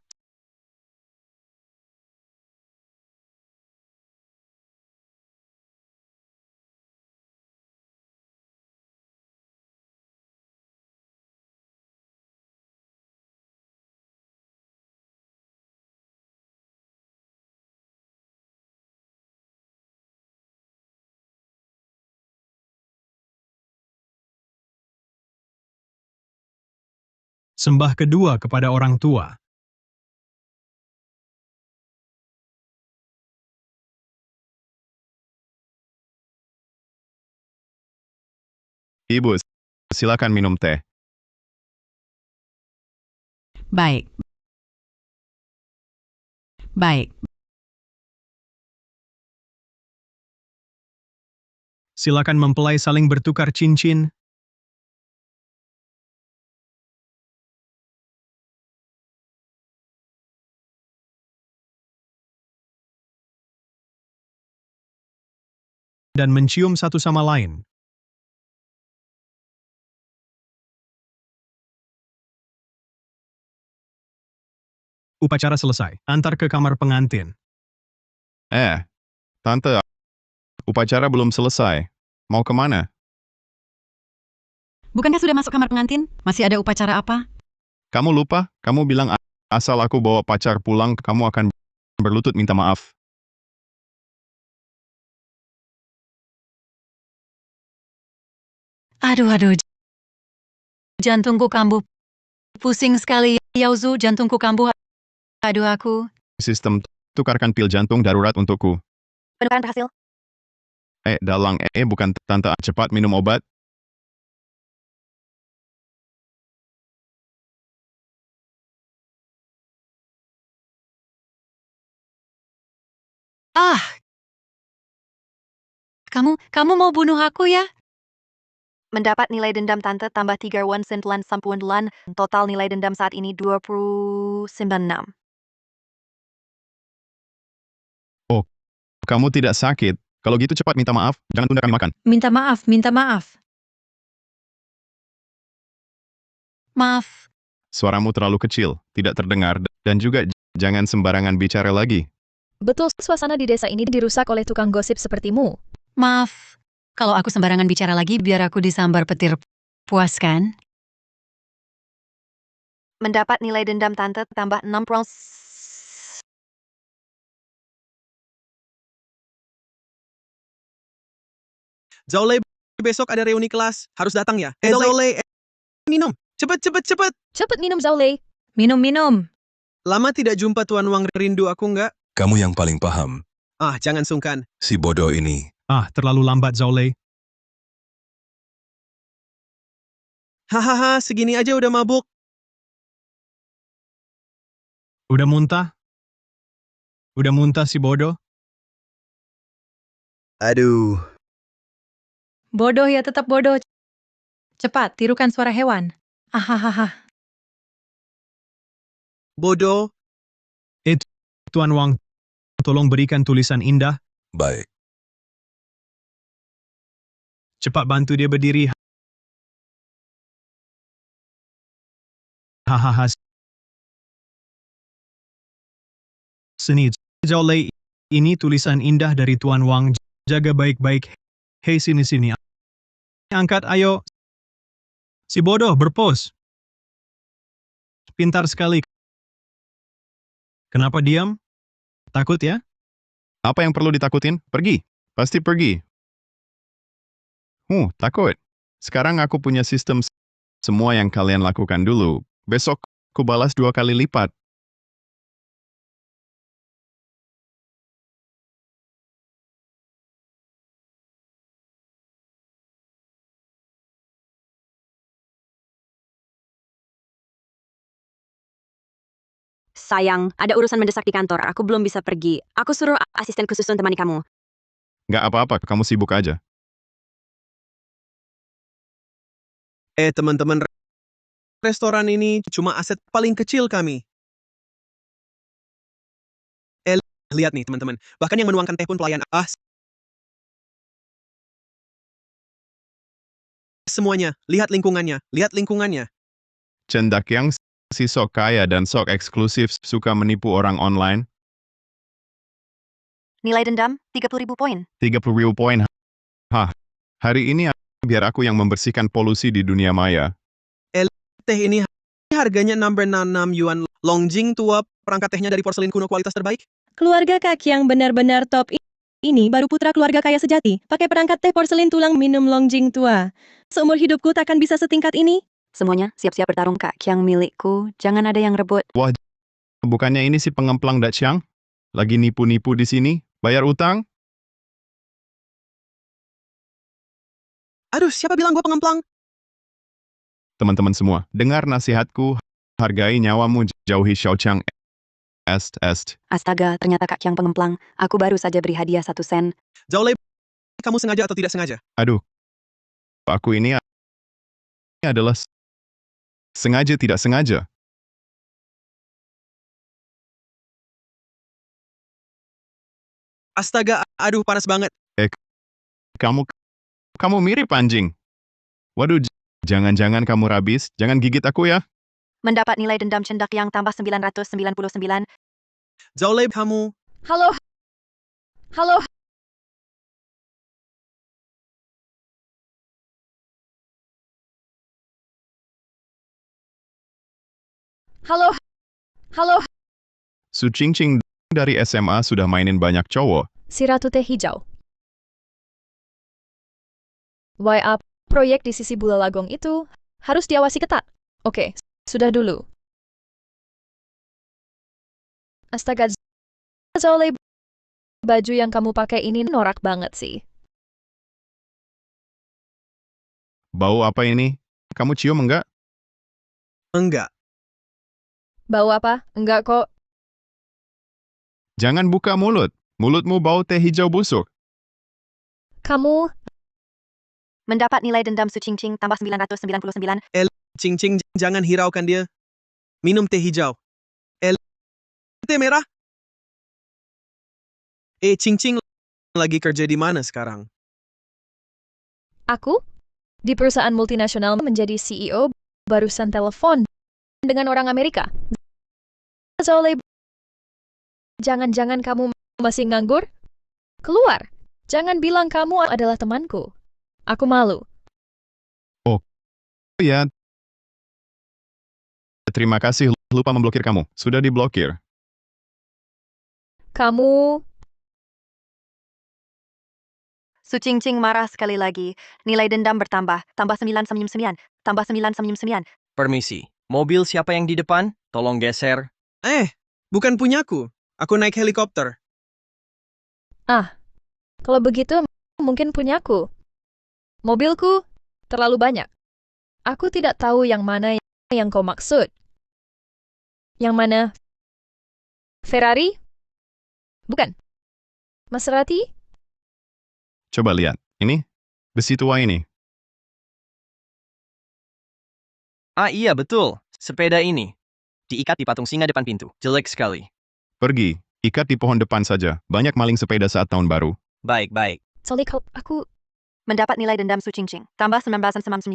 Sembah kedua kepada orang tua. Ibu, silakan minum teh. Baik. Baik. Silakan mempelai saling bertukar cincin. Dan mencium satu sama lain. Upacara selesai. Antar ke kamar pengantin. Tante, upacara belum selesai. Mau kemana? Bukankah sudah masuk kamar pengantin? Masih ada upacara apa? Kamu lupa? Kamu bilang asal aku bawa pacar pulang, kamu akan berlutut minta maaf. Aduh. Jantungku kambuh. Pusing sekali, Yaozu, jantungku kambuh. Aduh aku. Sistem, tukarkan pil jantung darurat untukku. Penukaran berhasil. Dalang, bukan tante, cepat minum obat. Kamu mau bunuh aku ya? Mendapat nilai dendam tante tambah 3 won sentulan sampuan. Total nilai dendam saat ini 29.6. Oh, kamu tidak sakit. Kalau gitu cepat minta maaf, jangan tunda kami makan. Minta maaf, minta maaf. Maaf. Suaramu terlalu kecil, tidak terdengar, dan juga jangan sembarangan bicara lagi. Betul, suasana di desa ini dirusak oleh tukang gosip sepertimu. Maaf. Kalau aku sembarangan bicara lagi, biar aku disambar petir. Puas kan? Mendapat nilai dendam tante tambah 6 prons. Zhao Lei, besok ada reuni kelas. Harus datang ya. Zhao Lei, minum. Cepet. Cepet minum, Zhao Lei. Minum. Lama tidak jumpa Tuan Wang, rindu aku nggak? Kamu yang paling paham. Jangan sungkan. Si bodoh ini. Terlalu lambat Zhao Lei. Hahaha, segini aja udah mabuk. Udah muntah? Udah muntah si bodoh? Aduh. Bodoh ya tetap bodoh. Cepat, tirukan suara hewan. Ahahaha. Bodoh. Tuan Wang, tolong berikan tulisan indah. Baik. Cepat bantu dia berdiri. Hahaha. Seni, Zhao Lei, ini tulisan indah dari Tuan Wang. Jaga baik-baik. Hei, sini-sini. Angkat, ayo. Si bodoh, berpos. Pintar sekali. Kenapa diam? Takut ya? Apa yang perlu ditakutin? Pergi. Pasti pergi. Takut. Sekarang aku punya sistem semua yang kalian lakukan dulu. Besok, ku balas 2 kali lipat. Sayang, ada urusan mendesak di kantor. Aku belum bisa pergi. Aku suruh asisten khusus untuk temani kamu. Nggak apa-apa, kamu sibuk aja. Teman-teman, restoran ini cuma aset paling kecil kami. Lihat nih, teman-teman. Bahkan yang menuangkan teh pun pelayan. Semuanya. Lihat lingkungannya. Lihat lingkungannya. Cendak yang si sok kaya dan sok eksklusif suka menipu orang online. Nilai dendam, 30.000 poin. 30.000 poin. Hari ini biar aku yang membersihkan polusi di dunia maya. Teh ini harganya number 66 yuan. Longjing tua, perangkat tehnya dari porselin kuno kualitas terbaik. Keluarga Kak yang benar-benar top ini baru putra keluarga kaya sejati. Pakai perangkat teh porselin tulang minum Longjing tua. Seumur hidupku takkan bisa setingkat ini. Semuanya siap-siap bertarung Kak Kiang milikku. Jangan ada yang rebut. Wah, bukannya ini si pengemplang Daciang? Lagi nipu-nipu di sini? Bayar utang? Aduh, siapa bilang gue pengemplang? Teman-teman semua, dengar nasihatku. Hargai nyawamu, jauhi Xiaoqiang. Astaga, ternyata Kak Kiang pengemplang. Aku baru saja beri hadiah 1 sen. Zhao Lei, kamu sengaja atau tidak sengaja? Aduh, aku ini adalah sengaja tidak sengaja. Astaga, aduh panas banget. Kamu mirip anjing. Waduh, jangan-jangan kamu rabis, jangan gigit aku ya. Mendapat nilai dendam cendak yang tambah 999. Zhao Lei, kamu. Halo. Halo. Halo. Halo. Su Qingqing dari SMA sudah mainin banyak cowok. Si Ratu Teh Hijau. YA, proyek di sisi Bulalagong itu harus diawasi ketat. Oke, sudah dulu. Astaga, Zhao Lei, baju yang kamu pakai ini norak banget sih. Bau apa ini? Kamu cium enggak? Enggak. Bau apa? Enggak kok. Jangan buka mulut. Mulutmu bau teh hijau busuk. Kamu... Mendapat nilai dendam Su Qingqing tambah 999. Qingqing, jangan hiraukan dia. Minum teh hijau. Teh merah. Qingqing lagi kerja di mana sekarang? Aku? Di perusahaan multinasional menjadi CEO, barusan telepon dengan orang Amerika. Zhao Lei, jangan-jangan kamu masih nganggur? Keluar. Jangan bilang kamu adalah temanku. Aku malu. Oh, ya. Terima kasih, lupa memblokir kamu. Sudah diblokir. Kamu... Su Qingqing marah sekali lagi. Nilai dendam bertambah. Tambah 999. Tambah 999. Permisi. Mobil siapa yang di depan? Tolong geser. Bukan punyaku. Aku naik helikopter. Kalau begitu, mungkin punyaku. Mobilku terlalu banyak. Aku tidak tahu yang mana yang kau maksud. Yang mana? Ferrari? Bukan. Maserati? Coba lihat. Ini. Besi tua ini. Ah iya betul, sepeda ini. Diikat di patung singa depan pintu. Jelek sekali. Pergi. Ikat di pohon depan saja. Banyak maling sepeda saat tahun baru. Baik, baik. Zolei, aku... Mendapat nilai dendam Su Cingcing, tambah 1999.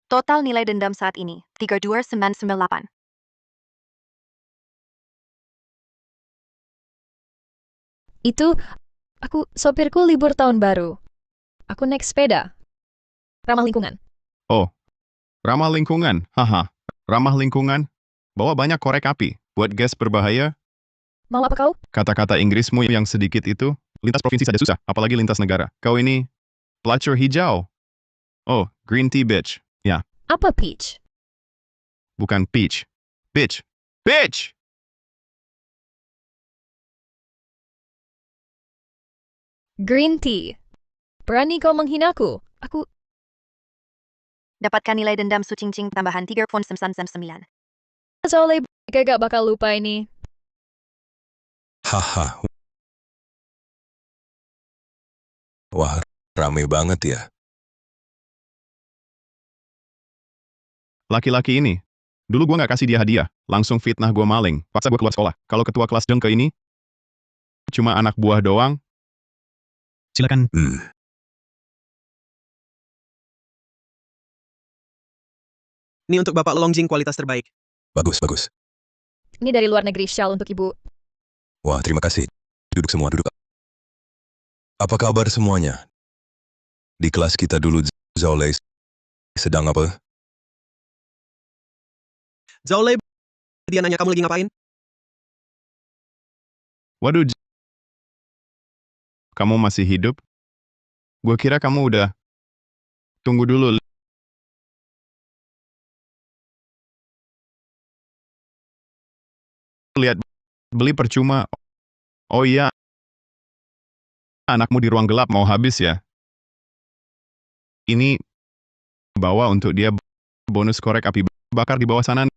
Total nilai dendam saat ini, 32998. Itu... sopirku libur tahun baru. Aku naik sepeda. Ramah lingkungan. Oh. Ramah lingkungan. Haha. Ramah lingkungan. Bawa banyak korek api. Buat gas berbahaya. Mau apa kau? Kata-kata Inggrismu yang sedikit itu. Lintas provinsi saja susah. Apalagi lintas negara. Kau ini. Pelacur hijau. Oh. Green tea bitch. Ya. Apa peach? Bukan peach. Bitch. Bitch! Green tea. Berani kau menghinaku? Aku... Dapatkan nilai dendam Su Cingcing tambahan 3.999. Zolei, gak bakal lupa ini. Haha. Wah, rame banget ya. Laki-laki ini. Dulu gua nggak kasih dia hadiah. Langsung fitnah gua maling. Paksa gua keluar sekolah. Kalau ketua kelas jengke ini. Cuma anak buah doang. Silakan. Ini untuk Bapak Longjing kualitas terbaik. Bagus, bagus. Ini dari luar negeri, shawl untuk ibu. Wah, terima kasih. Duduk semua, duduk. Apa kabar semuanya? Di kelas kita dulu, Zolei sedang apa? Zolei, dia nanya kamu lagi ngapain? Waduh. Kamu masih hidup? Gua kira kamu udah. Tunggu dulu. Lihat. Beli percuma. Oh iya. Anakmu di ruang gelap mau habis ya? Ini. Bawa untuk dia bonus korek api bakar di bawah sana.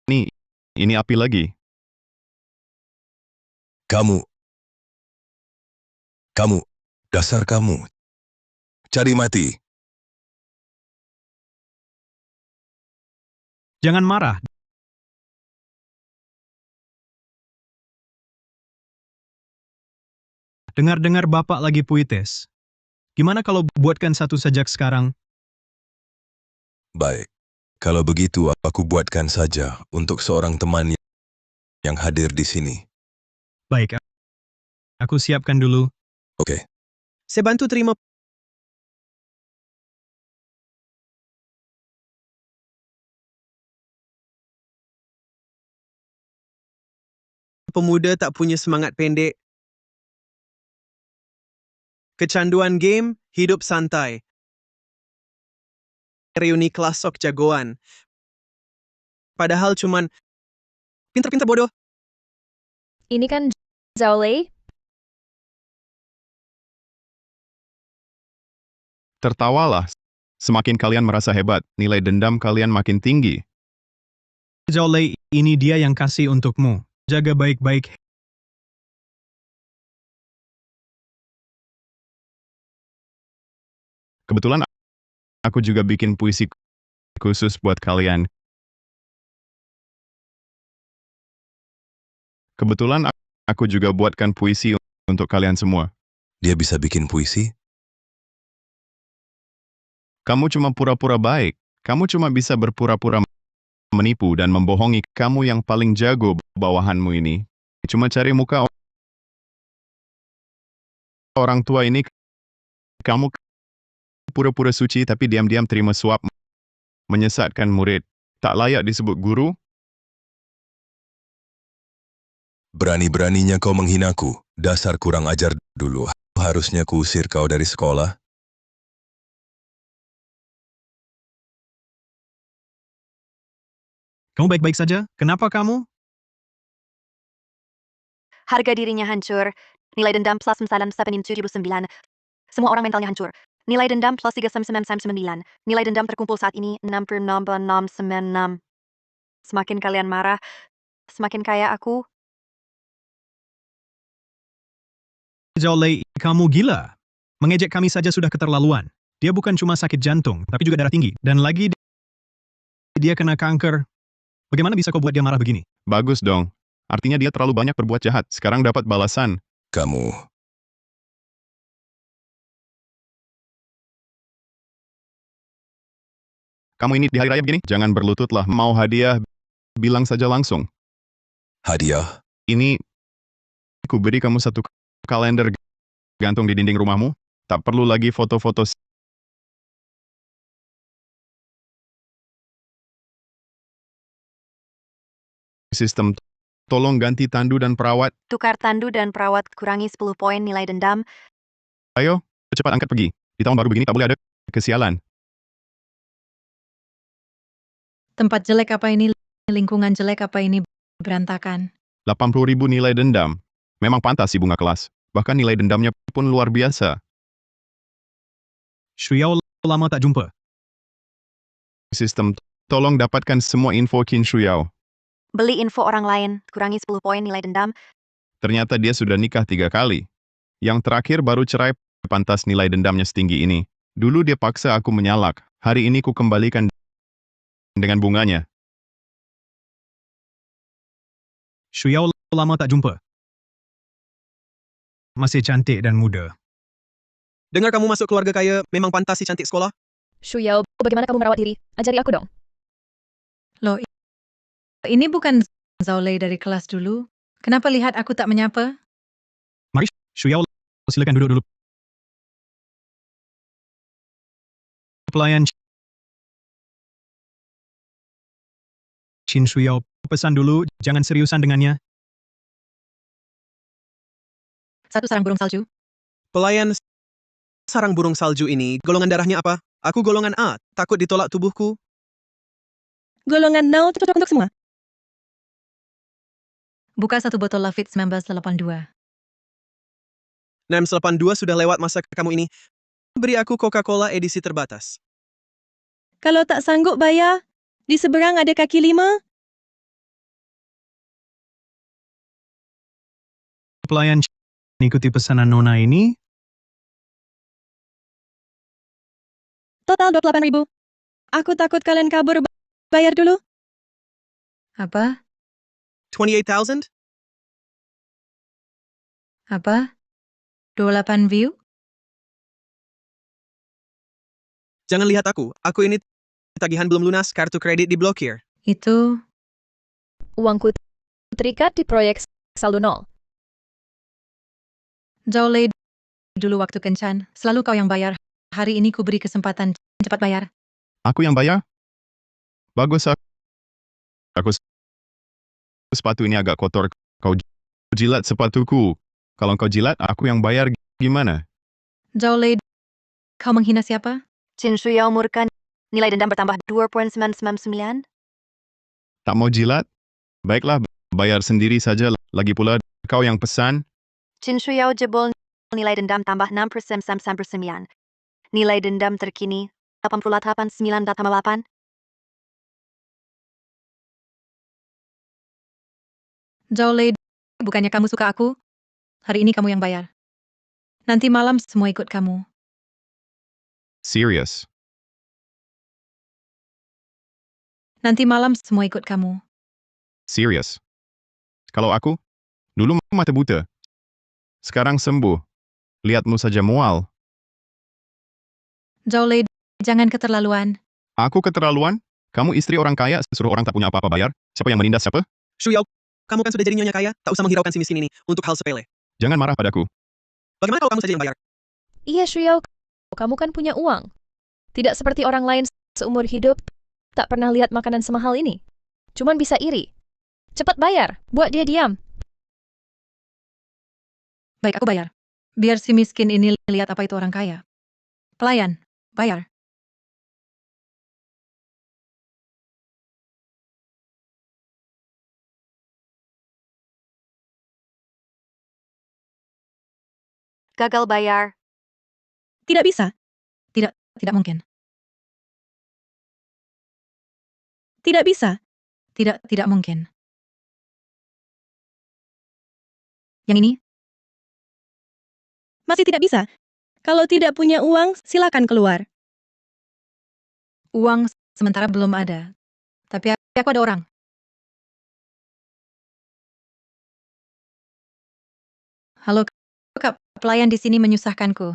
Nih. Ini api lagi. Kamu, dasar kamu. Cari mati. Jangan marah. Dengar-dengar Bapak lagi puitis. Gimana kalau buatkan satu sajak sekarang? Baik. Kalau begitu, aku buatkan saja untuk seorang teman yang hadir di sini. Baik, aku siapkan dulu. Oke. Saya bantu terima. Pemuda tak punya semangat pendek. Kecanduan game, hidup santai. Reuni kelas sok jagoan. Padahal cuman pinter-pinter bodoh. Ini kan Zolei. Tertawalah. Semakin kalian merasa hebat, nilai dendam kalian makin tinggi. Zolei, ini dia yang kasih untukmu. Jaga baik-baik. Kebetulan aku juga bikin puisi khusus buat kalian. Kebetulan aku juga buatkan puisi untuk kalian semua. Dia bisa bikin puisi? Kamu cuma pura-pura baik. Kamu cuma bisa berpura-pura menipu dan membohongi. Kamu yang paling jago bawahanmu ini. Cuma cari muka orang tua ini. Kamu pura-pura suci tapi diam-diam terima suap. Menyesatkan murid. Tak layak disebut guru. Berani-beraninya kau menghinaku. Dasar kurang ajar dulu. Harusnya kuusir kau dari sekolah. Kamu baik-baik saja? Kenapa kamu? Harga dirinya hancur. Nilai dendam plus 979. Semua orang mentalnya hancur. Nilai dendam plus 3,999. Nilai dendam terkumpul saat ini 6,696. Semakin kalian marah, semakin kaya aku. Zhaolei, kamu gila. Mengejek kami saja sudah keterlaluan. Dia bukan cuma sakit jantung, tapi juga darah tinggi. Dan lagi dia kena kanker. Bagaimana bisa kau buat dia marah begini? Bagus dong. Artinya dia terlalu banyak berbuat jahat. Sekarang dapat balasan. Kamu, Kamu ini di hari raya begini? Jangan berlututlah. Mau hadiah, bilang saja langsung. hadiah, Ini, ku beri kamu satu kalender gantung di dinding rumahmu. Tak perlu lagi foto-foto sistem. Tolong ganti tandu dan perawat. Tukar tandu dan perawat, kurangi 10 poin nilai dendam. Ayo, cepat angkat pergi. Di tahun baru begini tak boleh ada kesialan. Tempat jelek apa ini? Lingkungan jelek apa ini? Berantakan. 80.000 nilai dendam. Memang pantas si bunga kelas. Bahkan nilai dendamnya pun luar biasa. Shuyao lama tak jumpa. Sistem, tolong dapatkan semua info Qin Shuyao. Beli info orang lain, kurangi 10 poin nilai dendam. Ternyata dia sudah nikah 3 kali. Yang terakhir baru cerai, pantas nilai dendamnya setinggi ini. Dulu dia paksa aku menyalak. Hari ini ku kembalikan dengan bunganya. Shuyao lama tak jumpa. Masih cantik dan muda. Dengar kamu masuk keluarga kaya, memang pantas si cantik sekolah? Shuyao, bagaimana kamu merawat diri? Ajari aku dong. Loh, ini bukan Zhaolei dari kelas dulu. Kenapa lihat aku tak menyapa? Mari, Shuyao, silakan duduk dulu. Pelayan Qin Shuyao, pesan dulu, jangan seriusan dengannya. Satu sarang burung salju. Pelayan sarang burung salju ini, golongan darahnya apa? Aku golongan A, takut ditolak tubuhku. Golongan 0 cocok untuk semua. Buka satu botol Lafite 1982. 682 sudah lewat masa kamu ini. Beri aku Coca-Cola edisi terbatas. Kalau tak sanggup bayar, di seberang ada kaki 5. Pelayan ikuti pesanan Nona ini. Total 28.000. Aku takut kalian kabur. Bayar dulu. Apa? 28,000? Apa? 28 view? Jangan lihat aku ini tagihan belum lunas, kartu kredit diblokir. Itu Uangku terikat di proyek saldo nol. Zhaolei dulu waktu kencan. Selalu kau yang bayar. Hari ini ku beri kesempatan. Cepat bayar. Aku yang bayar? Bagus, aku sepatu ini agak kotor. Kau jilat sepatuku. Kalau kau jilat, aku yang bayar gimana? Zhaolei, kau menghina siapa? Qin Shuyao murka, nilai dendam bertambah 2,999. Tak mau jilat? Baiklah, bayar sendiri saja. Lagi pula, kau yang pesan. Qin Shuyao jebol, nilai dendam tambah 6,999. Nilai dendam terkini 88,988. Zhaolei, bukannya kamu suka aku? Hari ini kamu yang bayar. Nanti malam semua ikut kamu. Serius. Nanti malam semua ikut kamu. Serius. Kalau aku, dulu mata buta. Sekarang sembuh. Lihatmu saja mual. Zhaolei, jangan keterlaluan. Aku keterlaluan? Kamu istri orang kaya, suruh orang tak punya apa-apa bayar? Siapa yang menindas siapa? Shuyao, kamu kan sudah jadi nyonya kaya, tak usah menghiraukan si miskin ini untuk hal sepele. Jangan marah padaku. Bagaimana kalau kamu saja yang bayar? Iya, Shuyao, kamu kan punya uang. Tidak seperti orang lain seumur hidup, tak pernah lihat makanan semahal ini. Cuman bisa iri. Cepat bayar, buat dia diam. Baik, aku bayar. Biar si miskin ini lihat apa itu orang kaya. Pelayan, bayar. Gagal bayar. Tidak bisa. Tidak mungkin. Tidak bisa. Tidak mungkin. Yang ini? Masih tidak bisa. Kalau tidak punya uang, silakan keluar. Uang sementara belum ada. Tapi aku ada orang. Halo, Kak. Pelayan di sini menyusahkanku.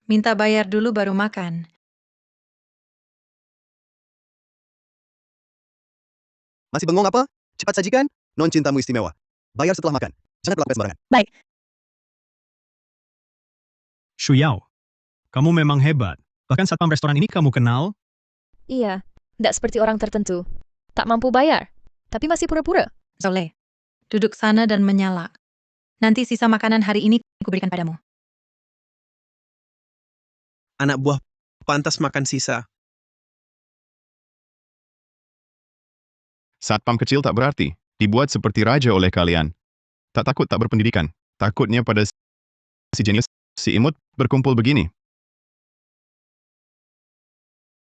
Minta bayar dulu baru makan. Masih bengong apa? Cepat sajikan, non cintamu istimewa. Bayar setelah makan. Jangan berlaku sembarangan. Baik. Shuyao, kamu memang hebat. Bahkan satpam restoran ini kamu kenal? Iya, tidak seperti orang tertentu. Tak mampu bayar, tapi masih pura-pura. Zole, duduk sana dan menyala. Nanti sisa makanan hari ini kuberikan padamu. Anak buah pantas makan sisa. Satpam kecil tak berarti, dibuat seperti raja oleh kalian. Tak takut tak berpendidikan, takutnya pada si jenius, si imut, berkumpul begini.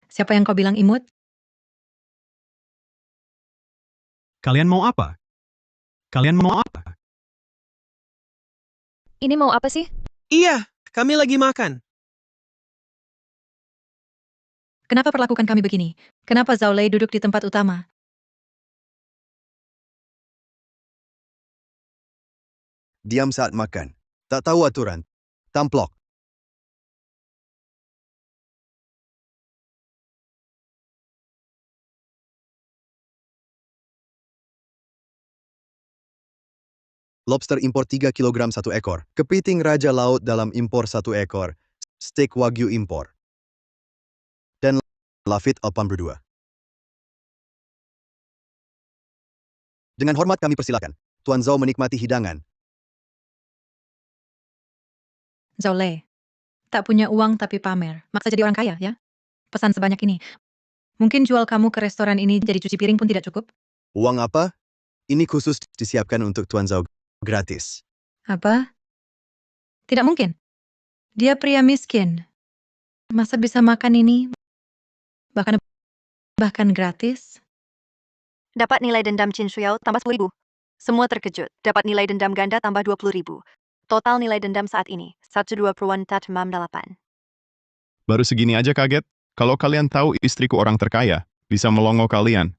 Siapa yang kau bilang imut? Kalian mau apa? Kalian mau apa? Ini mau apa sih? Iya, kami lagi makan. Kenapa perlakukan kami begini? Kenapa Zaolei duduk di tempat utama? Diam saat makan. Tak tahu aturan. Tamplok. Lobster impor 3 kg 1 ekor. Kepiting raja laut dalam impor 1 ekor. Steak wagyu impor. Dan Lafite Alpam berdua. Dengan hormat kami persilakan. Tuan Zhao menikmati hidangan. Zaolei, tak punya uang tapi pamer. Maksa jadi orang kaya, ya? Pesan sebanyak ini. Mungkin jual kamu ke restoran ini jadi cuci piring pun tidak cukup. Uang apa? Ini khusus disiapkan untuk Tuan Zhao gratis. Apa? Tidak mungkin. Dia pria miskin. Masa bisa makan ini? Bahkan gratis? Dapat nilai dendam Qin Shuyao tambah 10.000. Semua terkejut. Dapat nilai dendam ganda tambah 20.000. Total nilai dendam saat ini, 12.8. Baru segini aja kaget? Kalau kalian tahu istriku orang terkaya, bisa melongo kalian.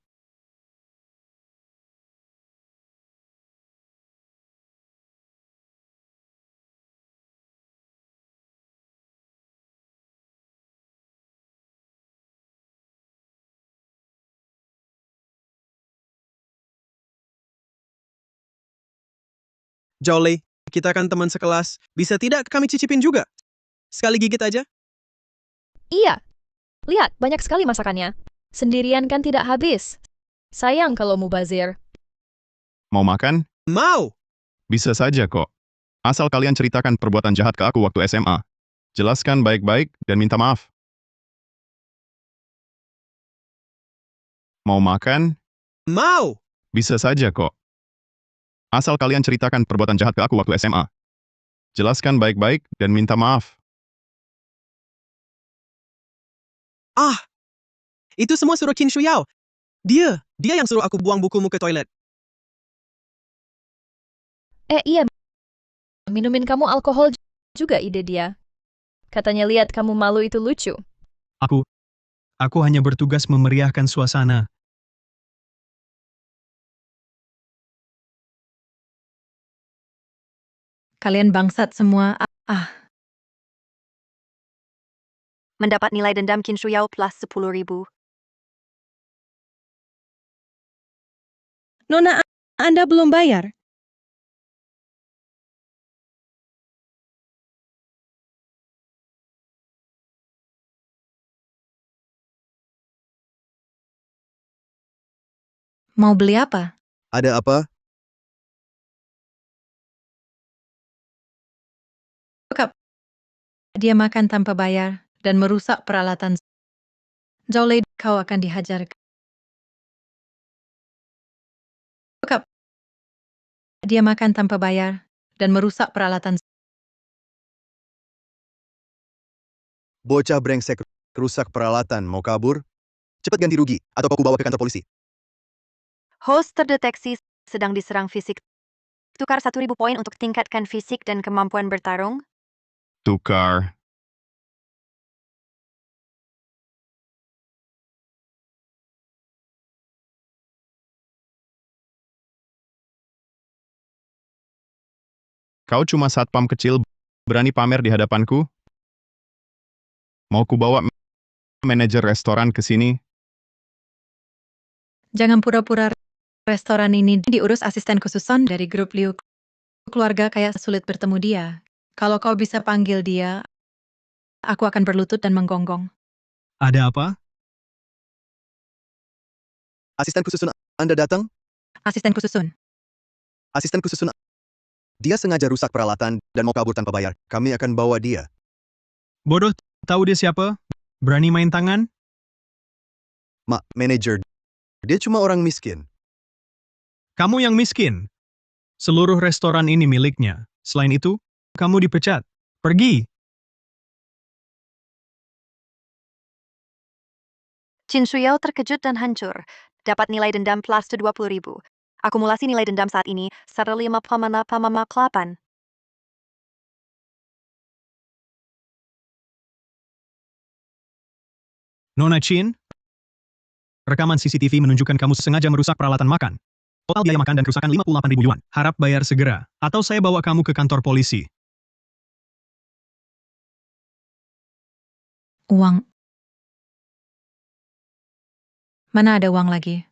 Zhaolei, kita kan teman sekelas. Bisa tidak kami cicipin juga? Sekali gigit aja? Iya. Lihat, banyak sekali masakannya. Sendirian kan tidak habis. Sayang kalau mubazir. Mau makan? Mau! Bisa saja kok. Asal kalian ceritakan perbuatan jahat ke aku waktu SMA. Jelaskan baik-baik dan minta maaf. Mau makan? Mau! Bisa saja kok. Asal kalian ceritakan perbuatan jahat ke aku waktu SMA. Jelaskan baik-baik dan minta maaf. Ah! Itu semua suruh Qin Shuyao. Dia yang suruh aku buang bukumu ke toilet. Iya. Minumin kamu alkohol juga ide dia. Katanya lihat kamu malu itu lucu. Aku hanya bertugas memeriahkan suasana. Kalian bangsat semua. Mendapat nilai dendam Qin Shuyao plus 10.000. Nona, Anda belum bayar. Mau beli apa? Ada apa? Dia makan tanpa bayar dan merusak peralatan. Zaolei, kau akan dihajar. Dia makan tanpa bayar dan merusak peralatan. Bocah brengsek. Rusak peralatan, mau kabur? Cepat ganti rugi, atau aku bawa ke kantor polisi. Host terdeteksi sedang diserang fisik. Tukar 1.000 poin untuk tingkatkan fisik dan kemampuan bertarung. Tukar. Kau cuma satpam kecil, berani pamer di hadapanku? Mau ku bawa manajer restoran ke sini? Jangan pura-pura restoran ini diurus asisten khususon dari grup Liu. Keluarga kayak sulit bertemu dia. Kalau kau bisa panggil dia, aku akan berlutut dan menggonggong. Ada apa? Asisten khusus Anda datang? Asisten khususun. Asisten khusus dia sengaja rusak peralatan dan mau kabur tanpa bayar. Kami akan bawa dia. Bodoh, tahu dia siapa? Berani main tangan? Manajer. Dia cuma orang miskin. Kamu yang miskin. Seluruh restoran ini miliknya. Selain itu, kamu dipecat. Pergi. Qin Shuyao terkejut dan hancur. Dapat nilai dendam plus 20.000. Akumulasi nilai dendam saat ini 105,8. Nona Chin, rekaman CCTV menunjukkan kamu sengaja merusak peralatan makan. Total biaya makan dan kerusakan 58.000 yuan. Harap bayar segera, atau saya bawa kamu ke kantor polisi. Uang. Mana ada uang lagi?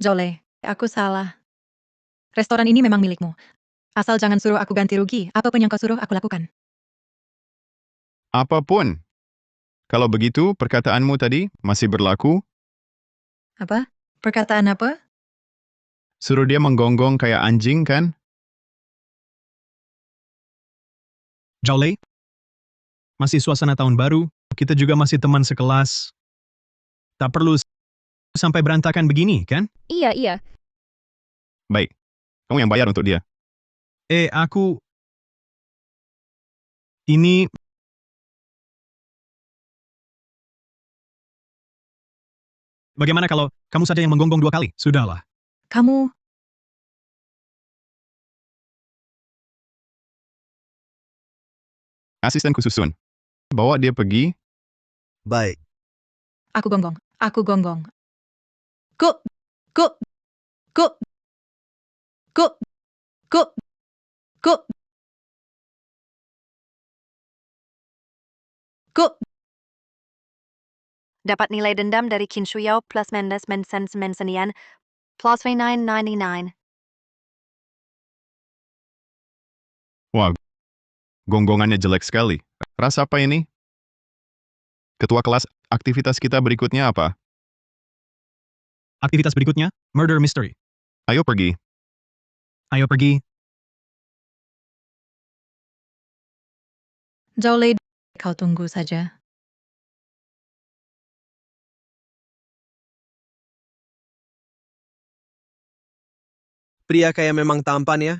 Jole, aku salah. Restoran ini memang milikmu. Asal jangan suruh aku ganti rugi, apapun yang kau suruh aku lakukan. Apapun. Kalau begitu, perkataanmu tadi masih berlaku? Apa? Perkataan apa? Suruh dia menggonggong kayak anjing, kan? Jolei, masih suasana tahun baru, kita juga masih teman sekelas. Tak perlu sampai berantakan begini, kan? Iya, iya. Baik. Kamu yang bayar untuk dia. Aku... Ini... Bagaimana kalau kamu saja yang menggonggong 2 kali? Sudahlah. Kamu... Asisten khususun. Bawa dia pergi. Baik. Aku gonggong. Aku gonggong. Ku... Ku... Ku... Ku... Ku... Ku... Ku... Dapat nilai dendam dari Qin Shuyao plus Mendes Mensenian plus V999. Wah, gonggongannya jelek sekali. Rasa apa ini? Ketua kelas, aktivitas kita berikutnya apa? Aktivitas berikutnya, Murder Mystery. Ayo pergi. Ayo pergi. Jole, kau tunggu saja. Pria kayak memang tampan ya.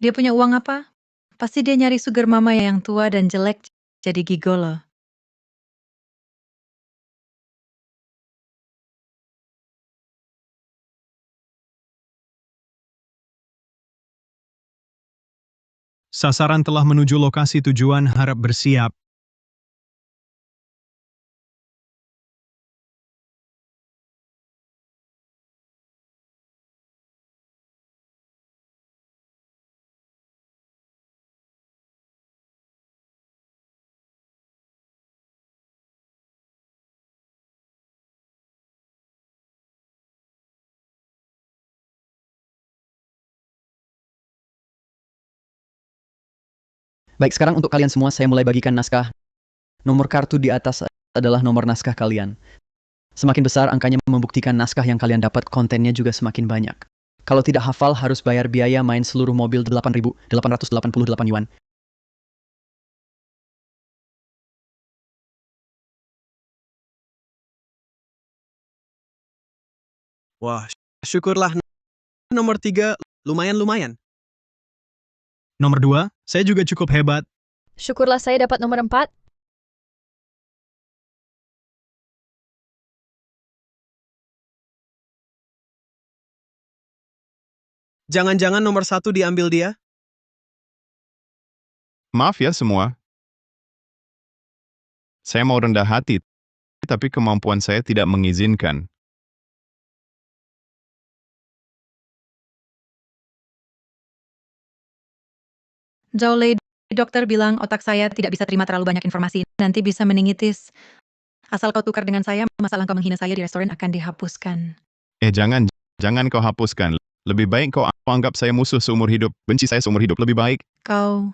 Dia punya uang apa? Pasti dia nyari sugar mama yang tua dan jelek jadi gigolo. Sasaran telah menuju lokasi tujuan, harap bersiap. Baik, sekarang untuk kalian semua saya mulai bagikan naskah. Nomor kartu di atas adalah nomor naskah kalian. Semakin besar angkanya membuktikan naskah yang kalian dapat kontennya juga semakin banyak. Kalau tidak hafal harus bayar biaya main seluruh mobil 8.888 yuan. Wah, syukurlah. Nomor 3, lumayan-lumayan. Nomor 2, saya juga cukup hebat. Syukurlah saya dapat nomor 4. Jangan-jangan nomor 1 diambil dia? Maaf ya semua. Saya mau rendah hati, tapi kemampuan saya tidak mengizinkan. Zhao dokter bilang otak saya tidak bisa terima terlalu banyak informasi. Nanti bisa meningitis. Asal kau tukar dengan saya, masalah kau menghina saya di restoran akan dihapuskan. Jangan kau hapuskan. Lebih baik kau anggap saya musuh seumur hidup, benci saya seumur hidup. Lebih baik. Kau...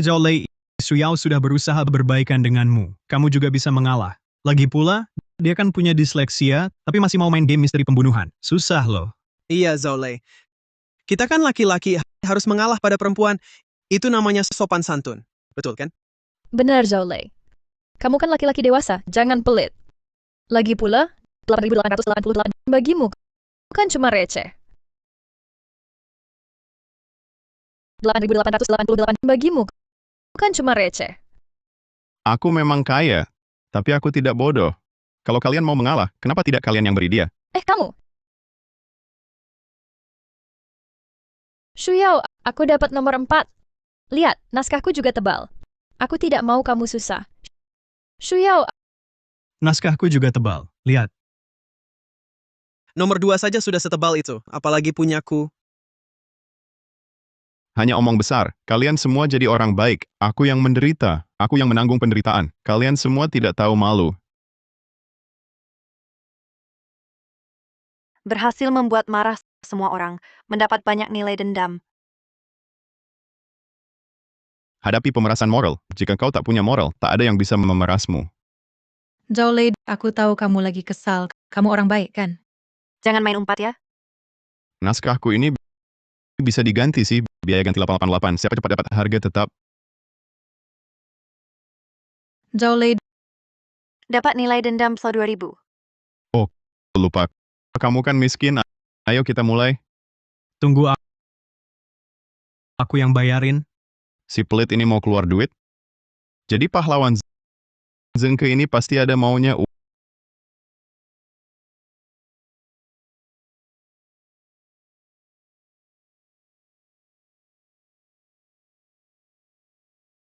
Zhao Lei, Suyao sudah berusaha berbaikan denganmu. Kamu juga bisa mengalah. Lagi pula, dia kan punya disleksia, tapi masih mau main game misteri pembunuhan. Susah loh. Iya, Zhao Lei. Kita kan laki-laki harus mengalah pada perempuan. Itu namanya sopan santun. Betul kan? Benar, Zhao Lei. Kamu kan laki-laki dewasa, jangan pelit. Lagi pula, 8.888 bagimu kan cuma receh. 8.888 bagimu kan cuma receh. Aku memang kaya, tapi aku tidak bodoh. Kalau kalian mau mengalah, kenapa tidak kalian yang beri dia? Kamu. Shuyao, aku dapat nomor 4. Lihat, naskahku juga tebal. Aku tidak mau kamu susah. Shuyao, Naskahku juga tebal. Lihat. Nomor 2 saja sudah setebal itu, apalagi punyaku. Hanya omong besar. Kalian semua jadi orang baik. Aku yang menderita. Aku yang menanggung penderitaan. Kalian semua tidak tahu malu. Berhasil membuat marah semua orang, mendapat banyak nilai dendam. Hadapi pemerasan moral. Jika kau tak punya moral, tak ada yang bisa memerasmu. Zhao Lei, aku tahu kamu lagi kesal. Kamu orang baik, kan? Jangan main umpat ya. Naskahku ini bisa diganti sih. Biaya ganti 888. Siapa cepat dapat harga tetap. Zhao Lei, Dapat nilai dendam plus 2.000. Oh, lupa. Kamu kan miskin. Ayo kita mulai. Tunggu aku yang bayarin. Si pelit ini mau keluar duit. Jadi pahlawan Zengke ini pasti ada maunya.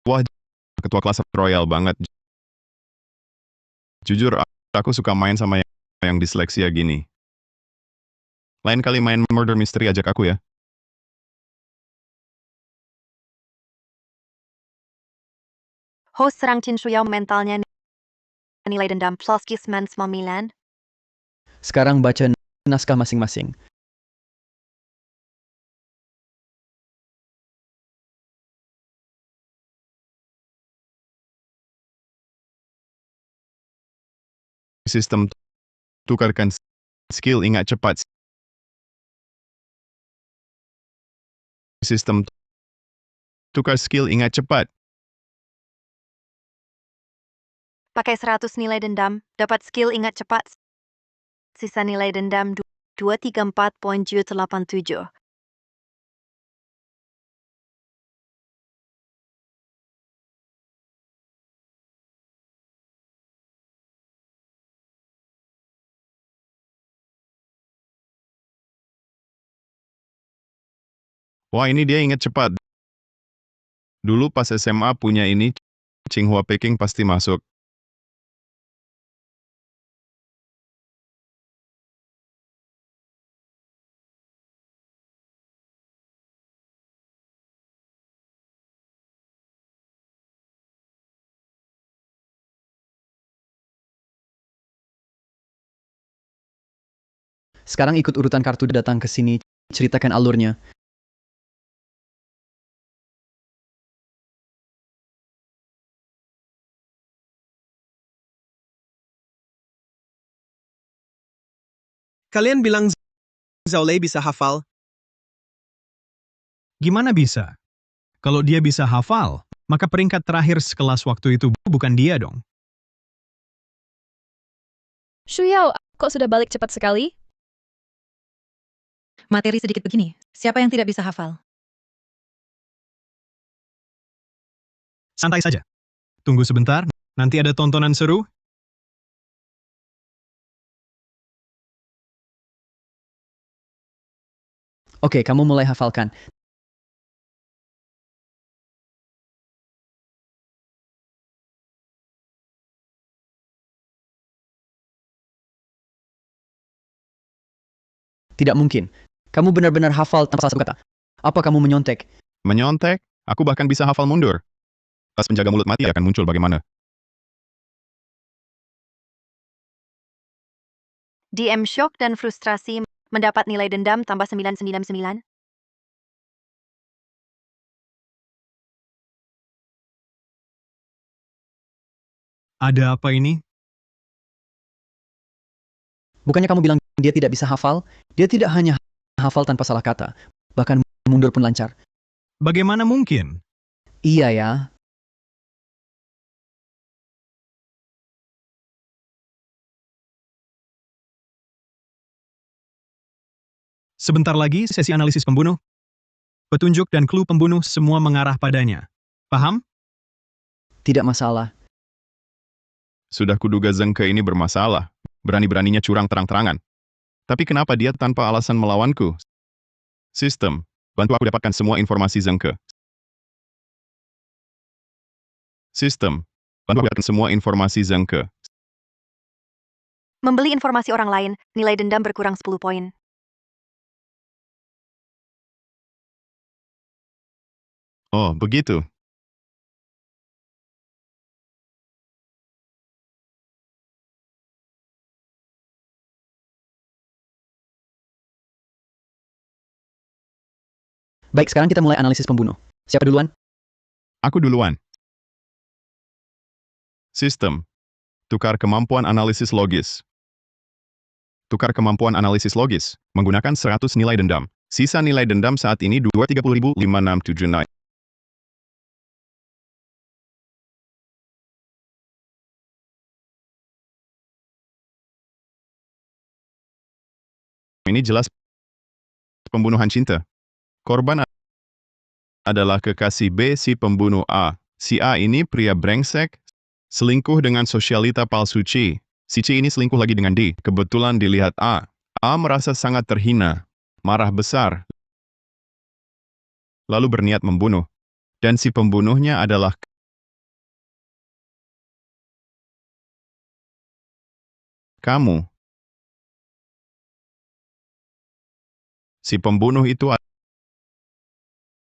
Wah, ketua kelas royal banget. Jujur, aku suka main sama yang disleksia gini. Lain kali main murder mystery ajak aku ya. Host serang Chin Shuyao mentalnya nilai dendam plus kisman 9. Sekarang baca naskah masing-masing. Sistem tukarkan skill ingat cepat. Sistem tukar skill ingat cepat. Pakai 100 nilai dendam, dapat skill ingat cepat. Sisa nilai dendam 234.787. Wah, ini dia ingat cepat. Dulu pas SMA punya ini, Tsinghua Peking pasti masuk. Sekarang ikut urutan kartu datang ke sini, ceritakan alurnya. Kalian bilang Zhao Lei bisa hafal? Gimana bisa? Kalau dia bisa hafal, maka peringkat terakhir sekelas waktu itu bukan dia dong. Shuyao, kok sudah balik cepat sekali? materi sedikit begini. Siapa yang tidak bisa hafal? Santai saja. Tunggu sebentar, nanti ada tontonan seru. Oke, kamu mulai hafalkan. Tidak mungkin. Kamu benar-benar hafal tanpa salah satu kata. Apa kamu menyontek? Menyontek? Aku bahkan bisa hafal mundur. Tas penjaga mulut mati akan muncul bagaimana? DM shock dan frustrasi mendapat nilai dendam tambah 999. Ada apa ini? Bukannya kamu bilang dia tidak bisa hafal? Dia tidak hanya hafal tanpa salah kata, bahkan mundur pun lancar. Bagaimana mungkin? Iya ya. Sebentar lagi sesi analisis pembunuh. Petunjuk dan clue pembunuh semua mengarah padanya. Paham? Tidak masalah. Sudah kuduga Zheng Ke ini bermasalah. Berani-beraninya curang terang-terangan. Tapi kenapa dia tanpa alasan melawanku? Sistem, bantu aku dapatkan semua informasi Zheng Ke. Sistem, bantu aku dapatkan semua informasi Zheng Ke. Membeli informasi orang lain, nilai dendam berkurang 10 poin. Oh, begitu. Baik, sekarang kita mulai analisis pembunuh. Siapa duluan? Aku duluan. Sistem, tukar kemampuan analisis logis. Tukar kemampuan analisis logis, menggunakan 100 nilai dendam. Sisa nilai dendam saat ini 230.5679. Ini jelas pembunuhan cinta. Korban adalah kekasih B si pembunuh A. Si A ini pria brengsek, selingkuh dengan sosialita palsu C. Si C ini selingkuh lagi dengan D. Kebetulan dilihat A. A merasa sangat terhina, marah besar, lalu berniat membunuh. Dan si pembunuhnya adalah kamu. Si pembunuh itu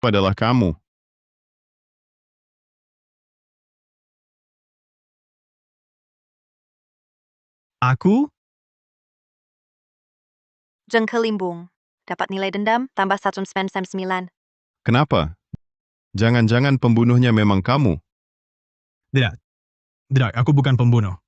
adalah kamu. Aku? Zheng Ke limbung. Dapat nilai dendam tambah 199. Kenapa? Jangan-jangan pembunuhnya memang kamu. Tidak. Tidak, aku bukan pembunuh.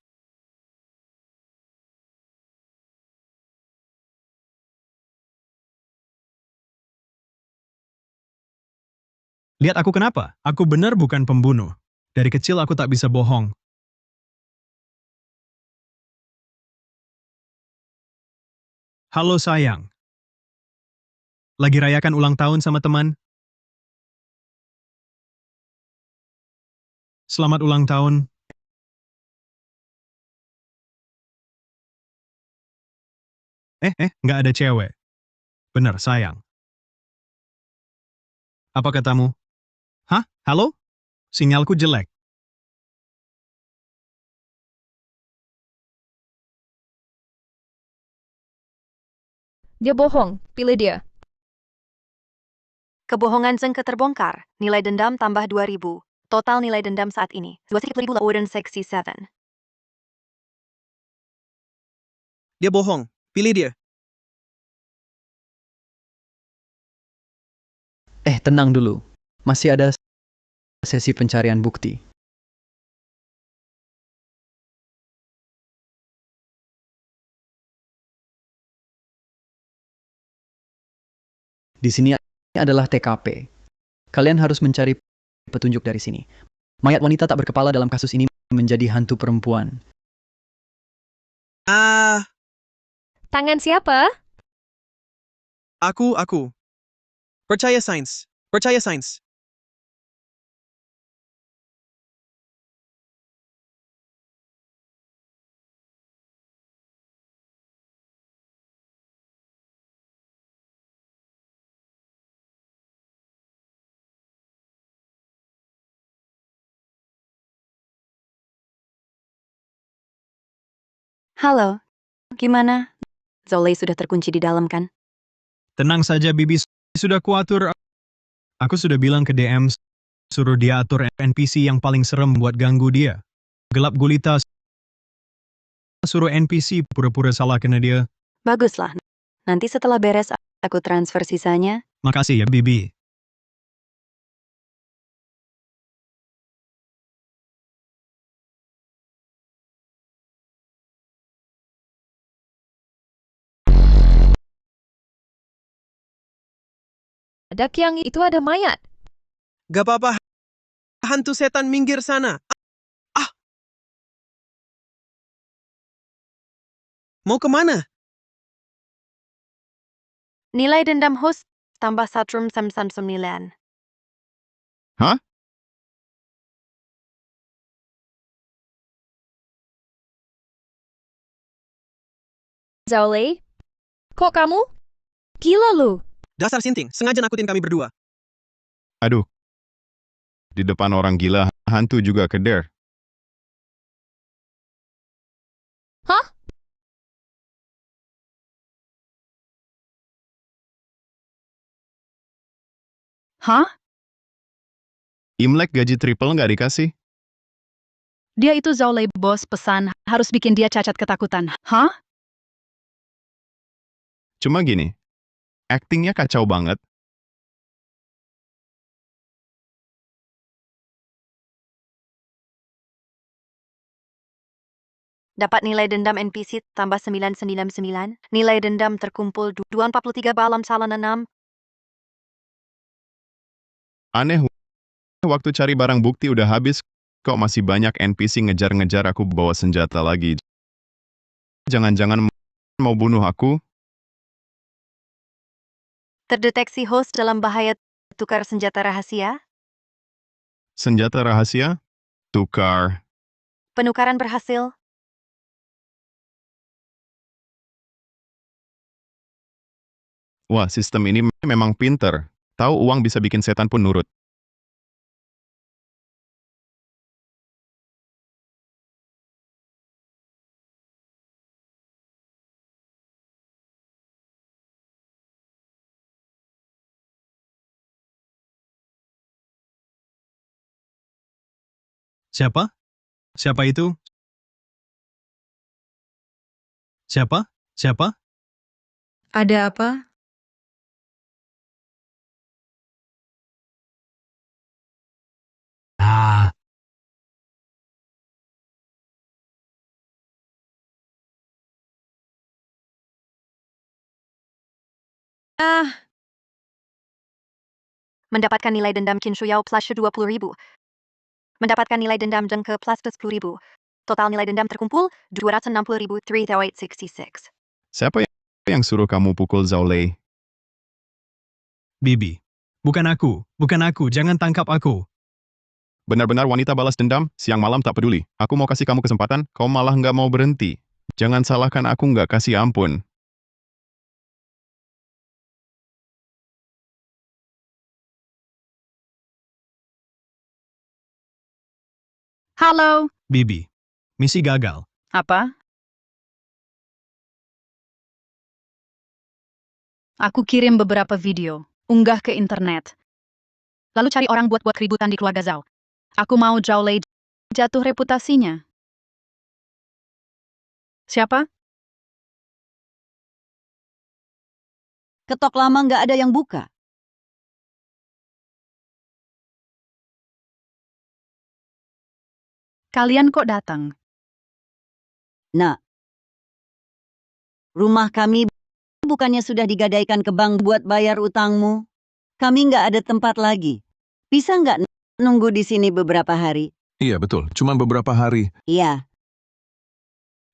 Lihat aku kenapa? Aku benar bukan pembunuh. Dari kecil aku tak bisa bohong. Halo sayang. Lagi rayakan ulang tahun sama teman? Selamat ulang tahun. Nggak ada cewek. Benar, sayang. Apa katamu? Hah? Halo? Sinyalku jelek. Dia bohong, pilih dia. Kebohongan Zheng Ke terbongkar. Nilai dendam tambah 2000. Total nilai dendam saat ini 20.000 Warden Seksi 7. Dia bohong. Pilih dia. Tenang dulu. Masih ada sesi pencarian bukti. Di sini adalah TKP. Kalian harus mencari petunjuk dari sini. Mayat wanita tak berkepala dalam kasus ini menjadi hantu perempuan. Tangan siapa? Aku. Percaya sains. Percaya sains. Halo, gimana? Zolei sudah terkunci di dalam kan? Tenang saja, Bibi. Sudah kuatur. Aku sudah bilang ke DM, suruh dia atur NPC yang paling serem buat ganggu dia. Gelap gulita, suruh NPC pura-pura salah kena dia. Baguslah. Nanti setelah beres, aku transfer sisanya. Makasih ya, Bibi. Dak yang itu ada mayat. Gak apa-apa. Hantu setan minggir sana. Ah! Mau kemana? Nilai dendam host tambah Satrum 999. Hah? Zolei, kok kamu? Gila lu. Dasar sinting, sengaja nakutin kami berdua. Aduh. Di depan orang gila, hantu juga keder. Hah? Hah? Imlek gaji triple nggak dikasih? Dia itu Zolei, bos pesan, harus bikin dia cacat ketakutan. Hah? Cuma gini, aktingnya kacau banget. Dapat nilai dendam NPC tambah 999. Nilai dendam terkumpul 243 balam salan 6. Aneh, waktu cari barang bukti udah habis, kok masih banyak NPC ngejar-ngejar aku bawa senjata lagi. Jangan-jangan mau bunuh aku? Terdeteksi host dalam bahaya tukar senjata rahasia. Senjata rahasia? Tukar. Penukaran berhasil. Wah, sistem ini memang pinter. Tahu uang bisa bikin setan pun nurut. Siapa? Siapa itu? Siapa? Siapa? Ada apa? Ah. Mendapatkan nilai dendam Kinshuyao plus 20.000. Mendapatkan nilai dendam Jengke plus 10.000. Total nilai dendam terkumpul 260.000, 3866. Siapa yang suruh kamu pukul Zolei? Bibi. Bukan aku, jangan tangkap aku. Benar-benar wanita balas dendam, siang malam tak peduli. Aku mau kasih kamu kesempatan, kau malah nggak mau berhenti. Jangan salahkan aku nggak kasih ampun. Halo. Bibi. Misi gagal. Apa? Aku kirim beberapa video, unggah ke internet. Lalu cari orang buat keributan di keluarga Zhao. Aku mau Zhao jatuh reputasinya. Siapa? Ketok lama nggak ada yang buka. Kalian kok datang? Nah, rumah kami bukannya sudah digadaikan ke bank buat bayar utangmu? Kami nggak ada tempat lagi. Bisa nggak nunggu di sini beberapa hari? Iya, betul. Cuma beberapa hari. Iya.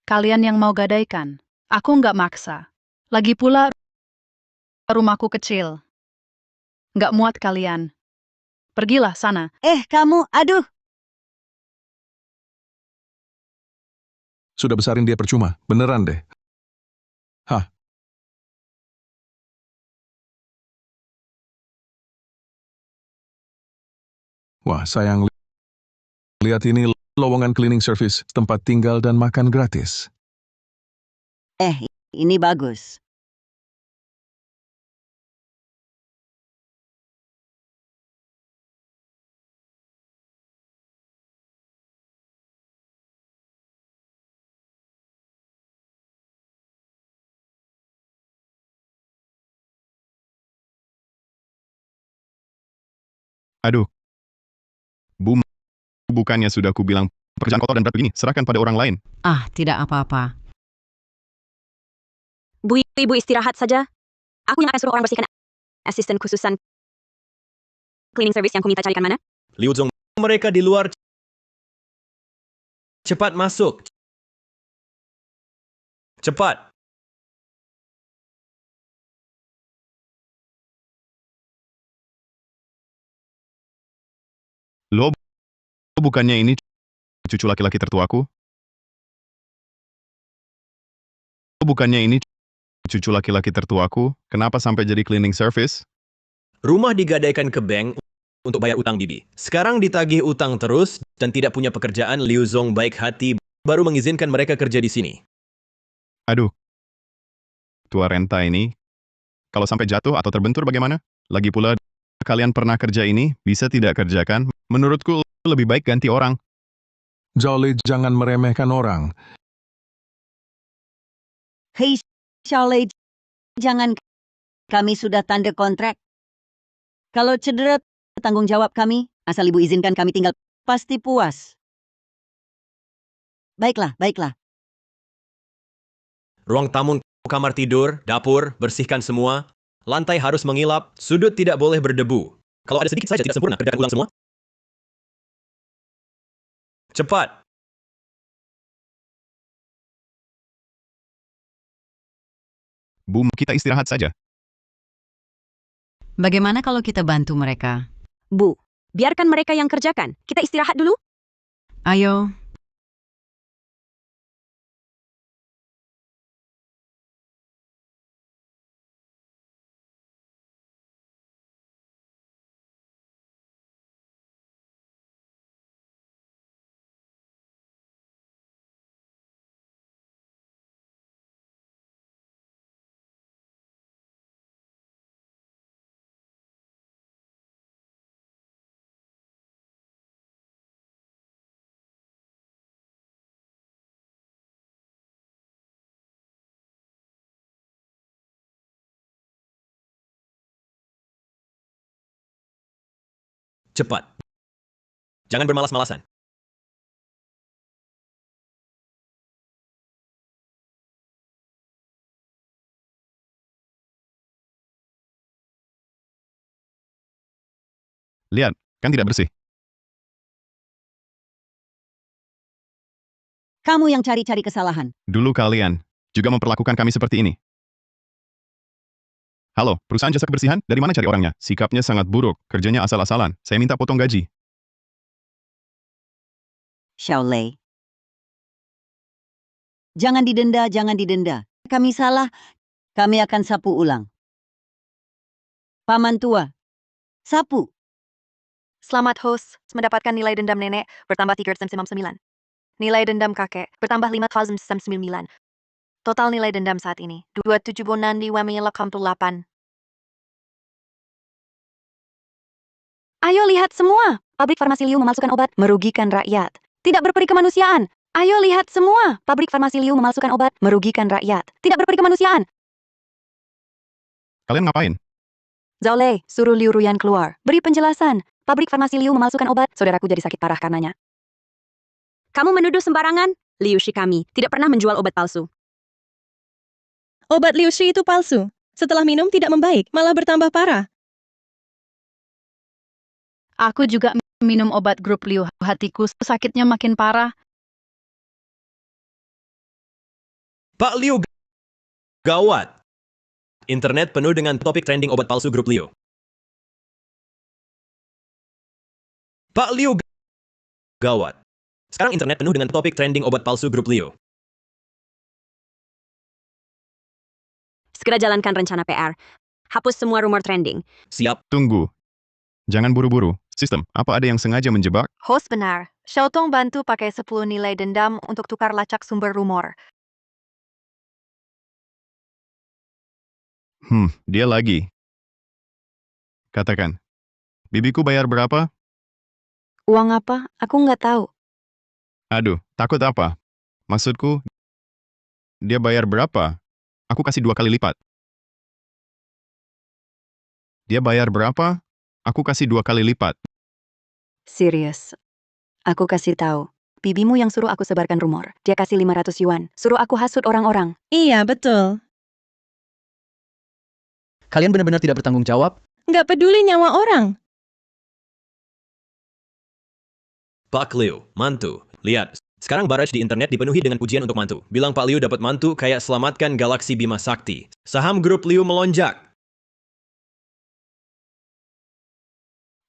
Kalian yang mau gadaikan. Aku nggak maksa. Lagi pula, rumahku kecil. Nggak muat kalian. Pergilah sana. Kamu, aduh. Sudah besarin dia percuma. Beneran deh. Hah? Wah, sayang. Lihat ini lowongan cleaning service, tempat tinggal dan makan gratis. Ini bagus. Aduh. Bukannya sudah kubilang pekerjaan kotor dan berat begini, serahkan pada orang lain. Ah, tidak apa-apa. Bu, ibu istirahat saja. Aku yang akan suruh orang bersihkan. Asisten khususan cleaning service yang kuminta carikan mana? Liu Zong, mereka di luar. Cepat masuk. Cepat. Lo, bukannya ini cucu laki-laki tertuaku? Bukannya ini cucu laki-laki tertuaku? Kenapa sampai jadi cleaning service? Rumah digadaikan ke bank untuk bayar utang bibi. Sekarang ditagih utang terus dan tidak punya pekerjaan. Liu Zong baik hati baru mengizinkan mereka kerja di sini. Aduh. Tua renta ini. Kalau sampai jatuh atau terbentur bagaimana? Lagi pula, kalian pernah kerja ini, bisa tidak kerjakan? Menurutku, lebih baik ganti orang. Zhao jangan meremehkan orang. Hei, Xiaolei, jangan. Kami sudah tanda kontrak. Kalau cedera, tanggung jawab kami. Asal ibu izinkan kami tinggal, pasti puas. Baiklah, baiklah. Ruang tamu, kamar tidur, dapur, bersihkan semua. Lantai harus mengilap, sudut tidak boleh berdebu. Kalau ada sedikit saja tidak sempurna, kerjakan ulang semua. Cepat. Kita istirahat saja. Bagaimana kalau kita bantu mereka? Bu, biarkan mereka yang kerjakan. Kita istirahat dulu. Ayo. Cepat. Jangan bermalas-malasan. Lihat, kan tidak bersih. Kamu yang cari-cari kesalahan. Dulu kalian juga memperlakukan kami seperti ini. Halo, perusahaan jasa kebersihan, dari mana cari orangnya? Sikapnya sangat buruk, kerjanya asal-asalan. Saya minta potong gaji. Xiaolei. Jangan didenda, jangan didenda. Kami salah, kami akan sapu ulang. Paman tua, sapu. Selamat host, mendapatkan nilai dendam nenek bertambah 399. Nilai dendam kakek bertambah 5,099. Total nilai dendam saat ini, 27,988. Ayo lihat semua. Pabrik farmasi Liu memalsukan obat, merugikan rakyat. Tidak berperi kemanusiaan. Ayo lihat semua. Pabrik farmasi Liu memalsukan obat, merugikan rakyat. Tidak berperi kemanusiaan. Kalian ngapain? Zhao Lei, suruh Liu Ruyan keluar. Beri penjelasan. Pabrik farmasi Liu memalsukan obat, saudaraku jadi sakit parah karenanya. Kamu menuduh sembarangan? Liu Shi kami tidak pernah menjual obat palsu. Obat Liu Shi itu palsu. Setelah minum tidak membaik, malah bertambah parah. Aku juga minum obat grup Liu. Hatiku sakitnya makin parah. Pak Liu, gawat. Internet penuh dengan topik trending obat palsu grup Liu. Pak Liu, gawat. Sekarang internet penuh dengan topik trending obat palsu grup Liu. Segera jalankan rencana PR. Hapus semua rumor trending. Siap. Tunggu. Jangan buru-buru. Sistem, apa ada yang sengaja menjebak? Host benar, Xiaotong bantu pakai 10 nilai dendam untuk tukar lacak sumber rumor. Dia lagi. Katakan. Bibiku bayar berapa? Uang apa? Aku nggak tahu. Aduh, takut apa? Maksudku, dia bayar berapa? Aku kasih 2 kali lipat. Dia bayar berapa? Aku kasih 2 kali lipat. Serius. Aku kasih tahu. Bibimu yang suruh aku sebarkan rumor. Dia kasih 500 yuan. Suruh aku hasut orang-orang. Iya, betul. Kalian benar-benar tidak bertanggung jawab? Nggak peduli nyawa orang. Pak Liu, mantu. Lihat, sekarang barrage di internet dipenuhi dengan pujian untuk mantu. Bilang Pak Liu dapat mantu kayak selamatkan galaksi Bima Sakti. Saham grup Liu melonjak.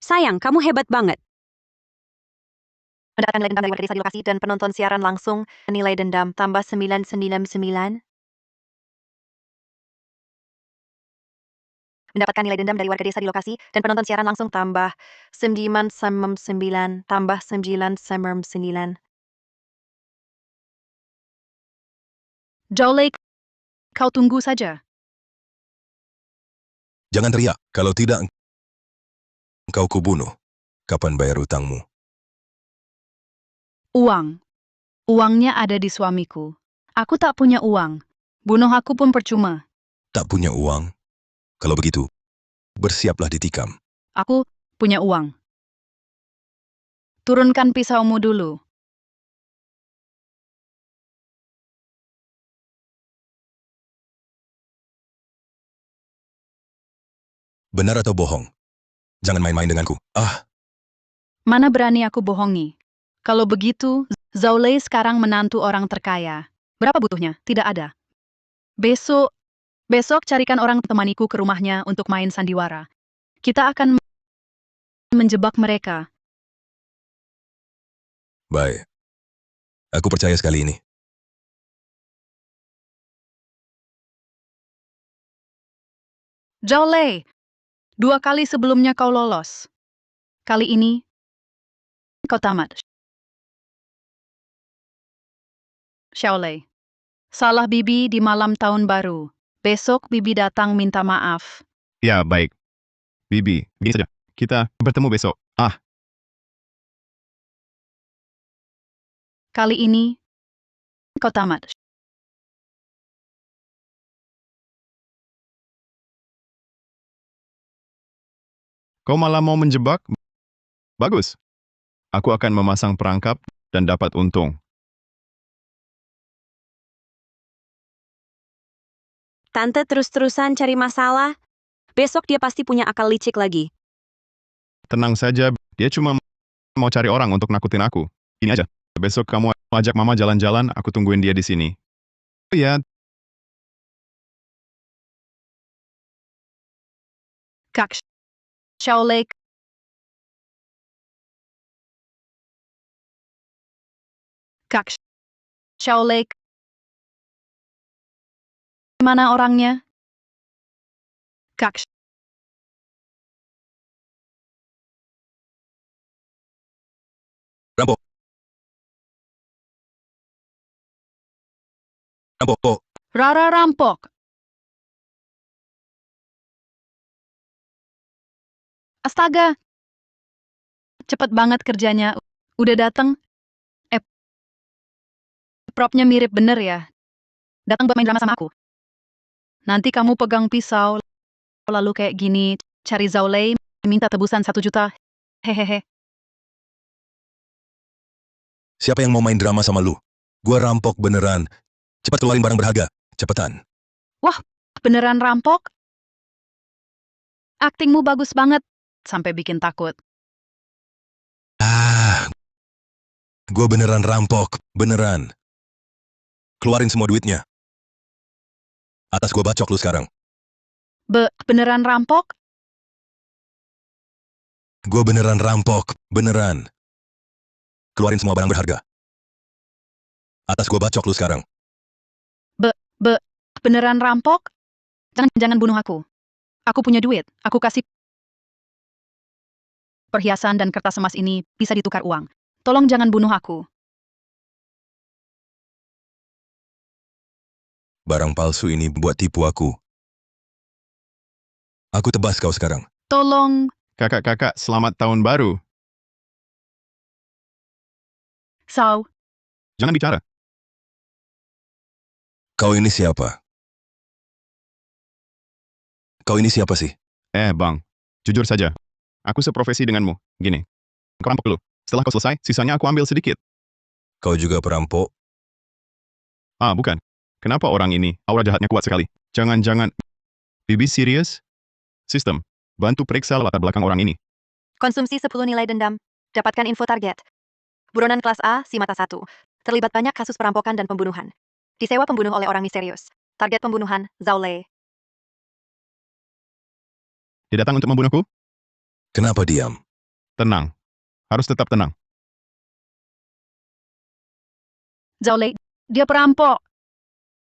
Sayang, kamu hebat banget. Mendapatkan nilai dendam dari warga desa di lokasi dan penonton siaran langsung. Nilai dendam tambah 999. Mendapatkan nilai dendam dari warga desa di lokasi dan penonton siaran langsung tambah 999 tambah 999. Jolek, kau tunggu saja. Jangan teriak, kalau tidak engkau kubunuh. Kapan bayar utangmu? Uang. Uangnya ada di suamiku. Aku tak punya uang. Bunuh aku pun percuma. Tak punya uang? Kalau begitu, bersiaplah ditikam. Aku punya uang. Turunkan pisaumu dulu. Benar atau bohong? Jangan main-main denganku. Mana berani aku bohongi? Kalau begitu, Zaulei sekarang menantu orang terkaya. Berapa butuhnya? Tidak ada. Besok carikan orang temaniku ke rumahnya untuk main sandiwara. Kita akan menjebak mereka. Baik. Aku percaya sekali ini. Zaulei, 2 kali sebelumnya kau lolos. Kali ini, kau tamat. Xiaolei, salah Bibi di malam tahun baru. Besok Bibi datang minta maaf. Ya, baik. Bibi, begini saja. Kita bertemu besok. Kali ini, kau tamat. Kau malah mau menjebak? Bagus. Aku akan memasang perangkap dan dapat untung. Tante terus-terusan cari masalah. Besok dia pasti punya akal licik lagi. Tenang saja, dia cuma mau cari orang untuk nakutin aku. Ini aja. Besok kamu ajak mama jalan-jalan, aku tungguin dia di sini. Oh ya, Kak Xiaolei, Kak Xiaolei, mana orangnya? Kak Rampok. Rampok. Rara rampok. Astaga. Cepet banget kerjanya. Udah dateng? Propnya mirip bener ya. Datang buat main drama sama aku. Nanti kamu pegang pisau, lalu kayak gini, cari Zaulei, minta tebusan 1 juta. Hehehe. Siapa yang mau main drama sama lu? Gua rampok beneran. Cepat keluarin barang berharga. Cepetan. Wah, beneran rampok? Aktingmu bagus banget, sampai bikin takut. Gua beneran rampok. Beneran. Keluarin semua duitnya. Atas gua bacok lu sekarang. Beneran rampok? Gua beneran rampok. Beneran. Keluarin semua barang berharga. Atas gua bacok lu sekarang. Beneran rampok? Jangan bunuh aku. Aku punya duit, aku kasih. Perhiasan dan kertas emas ini bisa ditukar uang. Tolong jangan bunuh aku. Barang palsu ini buat tipu aku. Aku tebas kau sekarang. Tolong, Kakak-kakak, selamat tahun baru. Sao. Jangan bicara. Kau ini siapa? Kau ini siapa sih? Bang. Jujur saja. Aku seprofesi denganmu. Gini. Kau rampok dulu. Setelah kau selesai, sisanya aku ambil sedikit. Kau juga perampok? Bukan. Kenapa orang ini, aura jahatnya kuat sekali? Jangan-jangan... Bibi serius? Sistem. Bantu periksa latar belakang orang ini. Konsumsi 10 nilai dendam. Dapatkan info target. Buronan kelas A, si mata 1. Terlibat banyak kasus perampokan dan pembunuhan. Disewa pembunuh oleh orang misterius. Target pembunuhan, Zhao Lei. Dia datang untuk membunuhku? Kenapa diam? Tenang. Harus tetap tenang. Zhao Lei, dia perampok.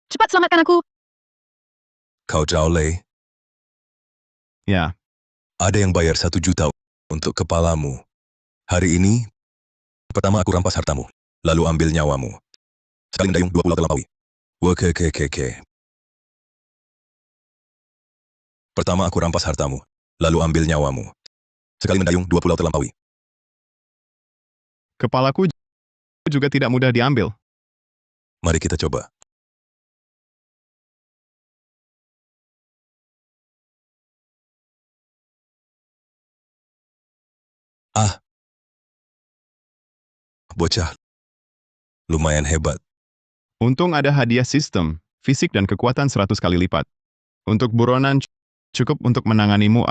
Cepat selamatkan aku. Kau Zhao Lei? Ya. Ada yang bayar 1 juta untuk kepalamu. Hari ini, pertama aku rampas hartamu, lalu ambil nyawamu. Sekali mendayung 2 pulau terlampaui. Wekekekeke. Pertama aku rampas hartamu, lalu ambil nyawamu. Sekali mendayung 2 pulau terlampaui. Kepalaku juga tidak mudah diambil. Mari kita coba. Bocah. Lumayan hebat. Untung ada hadiah sistem, fisik dan kekuatan 100 kali lipat. Untuk buronan cukup untuk menanganimu.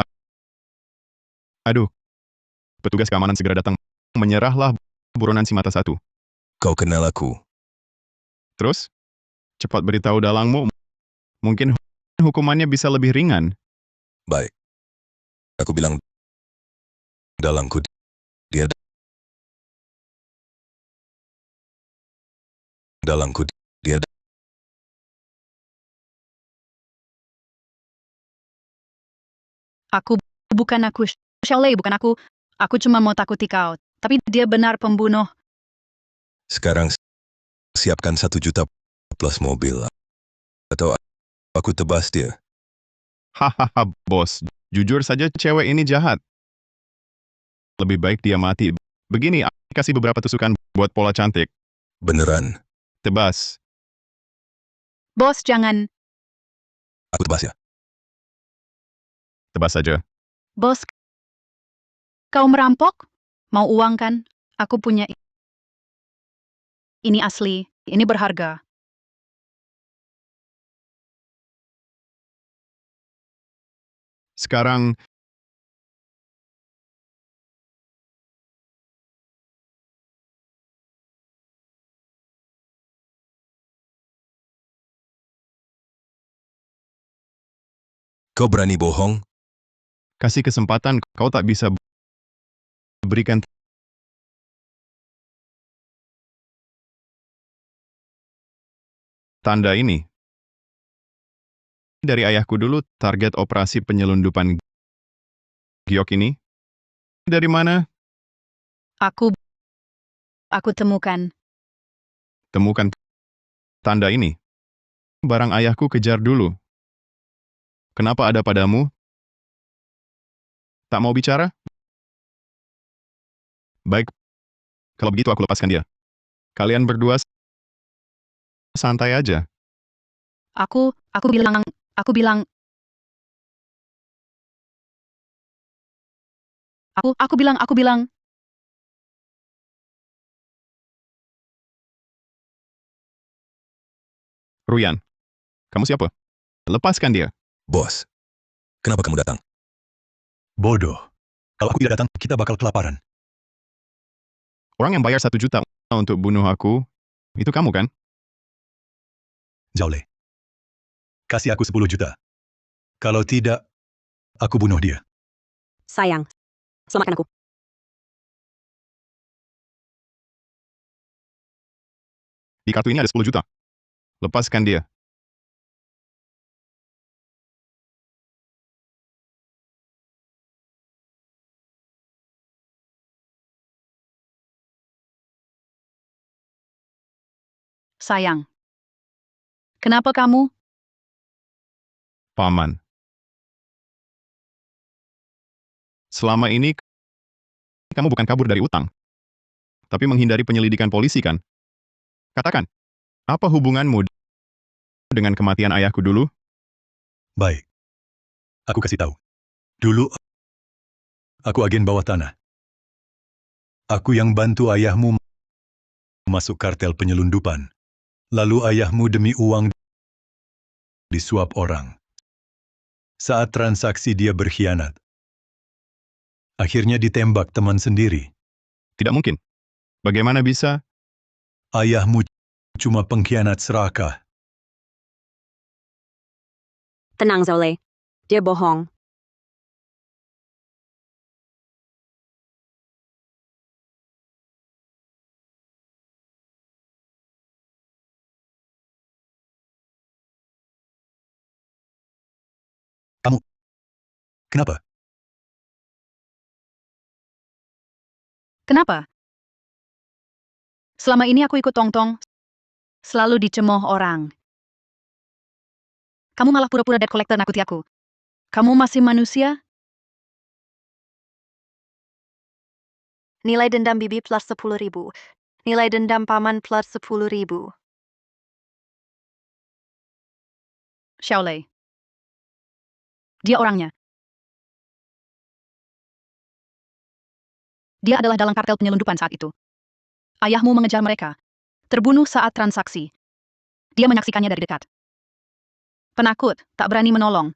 Aduh. Petugas keamanan segera datang. Menyerahlah buronan si mata 1. Kau kenal aku. Terus? Cepat beritahu dalangmu. Mungkin hukumannya bisa lebih ringan. Baik. Aku bilang dalangku dia dalangku dia Bukan aku. Zhao Lei, bukan aku. Aku cuma mau takuti kau. Tapi dia benar pembunuh. sekarang siapkan 1 juta plus mobil. Atau aku tebas dia. Hahaha, bos. Jujur saja cewek ini jahat. Lebih baik dia mati. Begini, kasih beberapa tusukan buat pola cantik. Beneran. Tebas. Bos, jangan. Aku tebas ya. Tebas saja. Bos, kau merampok? Mau uang kan? Aku punya. Ini asli. Ini berharga. Sekarang, Kau berani bohong? kasih kesempatan, kau tak bisa berikan tanda ini. Dari ayahku dulu, target operasi penyelundupan giok ini. Dari mana? Aku temukan. Temukan tanda ini. Barang ayahku kejar dulu. Kenapa ada padamu? Tak mau bicara? Baik. Kalau begitu aku lepaskan dia. Kalian berdua santai aja. Aku bilang. Aku bilang. Aku bilang. Ruyan, kamu siapa? Lepaskan dia. Bos. Kenapa kamu datang? Bodoh. Kalau aku tidak datang, kita bakal kelaparan. Orang yang bayar 1 juta untuk bunuh aku, itu kamu kan? Zhao Lei. Kasih aku 10 juta. Kalau tidak, aku bunuh dia. Sayang, selamatkan aku. Di kartu ini ada 10 juta. Lepaskan dia. Sayang. Kenapa kamu? Paman. Selama ini, kamu bukan kabur dari utang, tapi menghindari penyelidikan polisi kan? Katakan, apa hubunganmu dengan kematian ayahku dulu? Baik. Aku kasih tahu. Dulu, aku agen bawah tanah. Aku yang bantu ayahmu masuk kartel penyelundupan. Lalu ayahmu demi uang disuap orang. Saat transaksi dia berkhianat. Akhirnya ditembak teman sendiri. Tidak mungkin. Bagaimana bisa? Ayahmu cuma pengkhianat serakah. Tenang, Zole. Dia bohong. Kamu. Kenapa? Kenapa? Selama ini aku ikut Tong-Tong, selalu dicemooh orang. Kamu malah pura-pura debt collector nakuti aku. Kamu masih manusia? Nilai dendam Bibi plus 10.000. Nilai dendam Paman plus 10.000. Xiaolei. Dia orangnya. Dia adalah dalang kartel penyelundupan saat itu. Ayahmu mengejar mereka. Terbunuh saat transaksi. Dia menyaksikannya dari dekat. Penakut, tak berani menolong.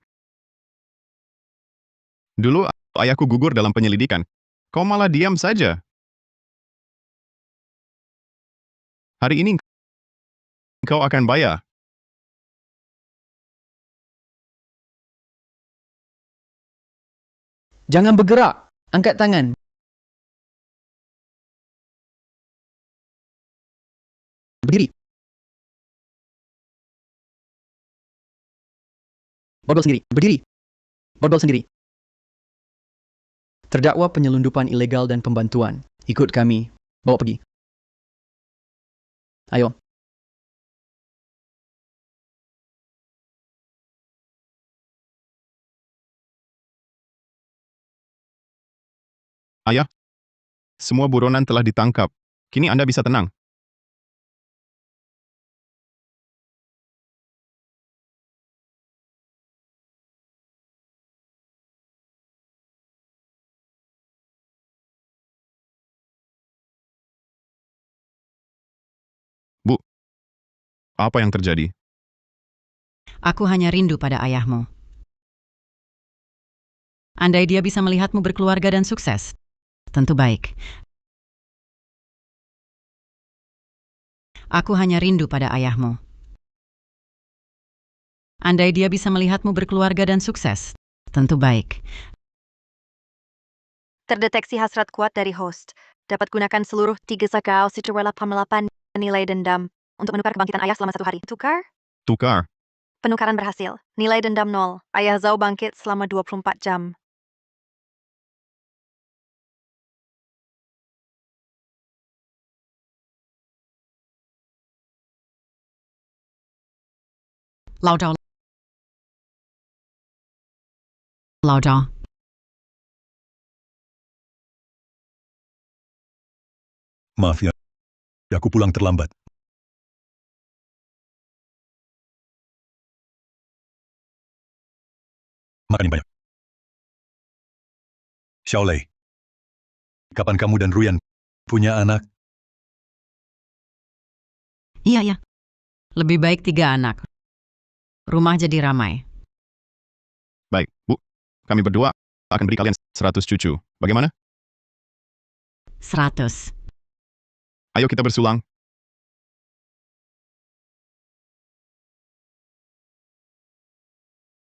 Dulu, ayahku gugur dalam penyelidikan. Kau malah diam saja. Hari ini, kau akan bayar. Jangan bergerak. Angkat tangan. Berdiri. Borgol sendiri. Berdiri. Borgol sendiri. Terdakwa penyelundupan ilegal dan pembantuan. Ikut kami. Bawa pergi. Ayo. Ayah, semua buronan telah ditangkap. Kini Anda bisa tenang. Bu, apa yang terjadi? Aku hanya rindu pada ayahmu. Andai dia bisa melihatmu berkeluarga dan sukses, tentu baik. Aku hanya rindu pada ayahmu. Andai dia bisa melihatmu berkeluarga dan sukses, tentu baik. Terdeteksi hasrat kuat dari host. Dapat gunakan seluruh 3 sakau situela pamelapan nilai dendam untuk menukar kebangkitan ayah selama 1 hari. Tukar? Tukar. Penukaran berhasil. Nilai dendam 0. Ayah Zhao bangkit selama 24 jam. Lao Zhao. Lao Zhao. Maaf ya. Aku pulang terlambat. Makan yang banyak. Xiaolei. Kapan kamu dan Ruyan punya anak? Iya, ya. Lebih baik 3 anak. Rumah jadi ramai. Baik, Bu. Kami berdua akan beri kalian 100 cucu. Bagaimana? 100. Ayo kita bersulang.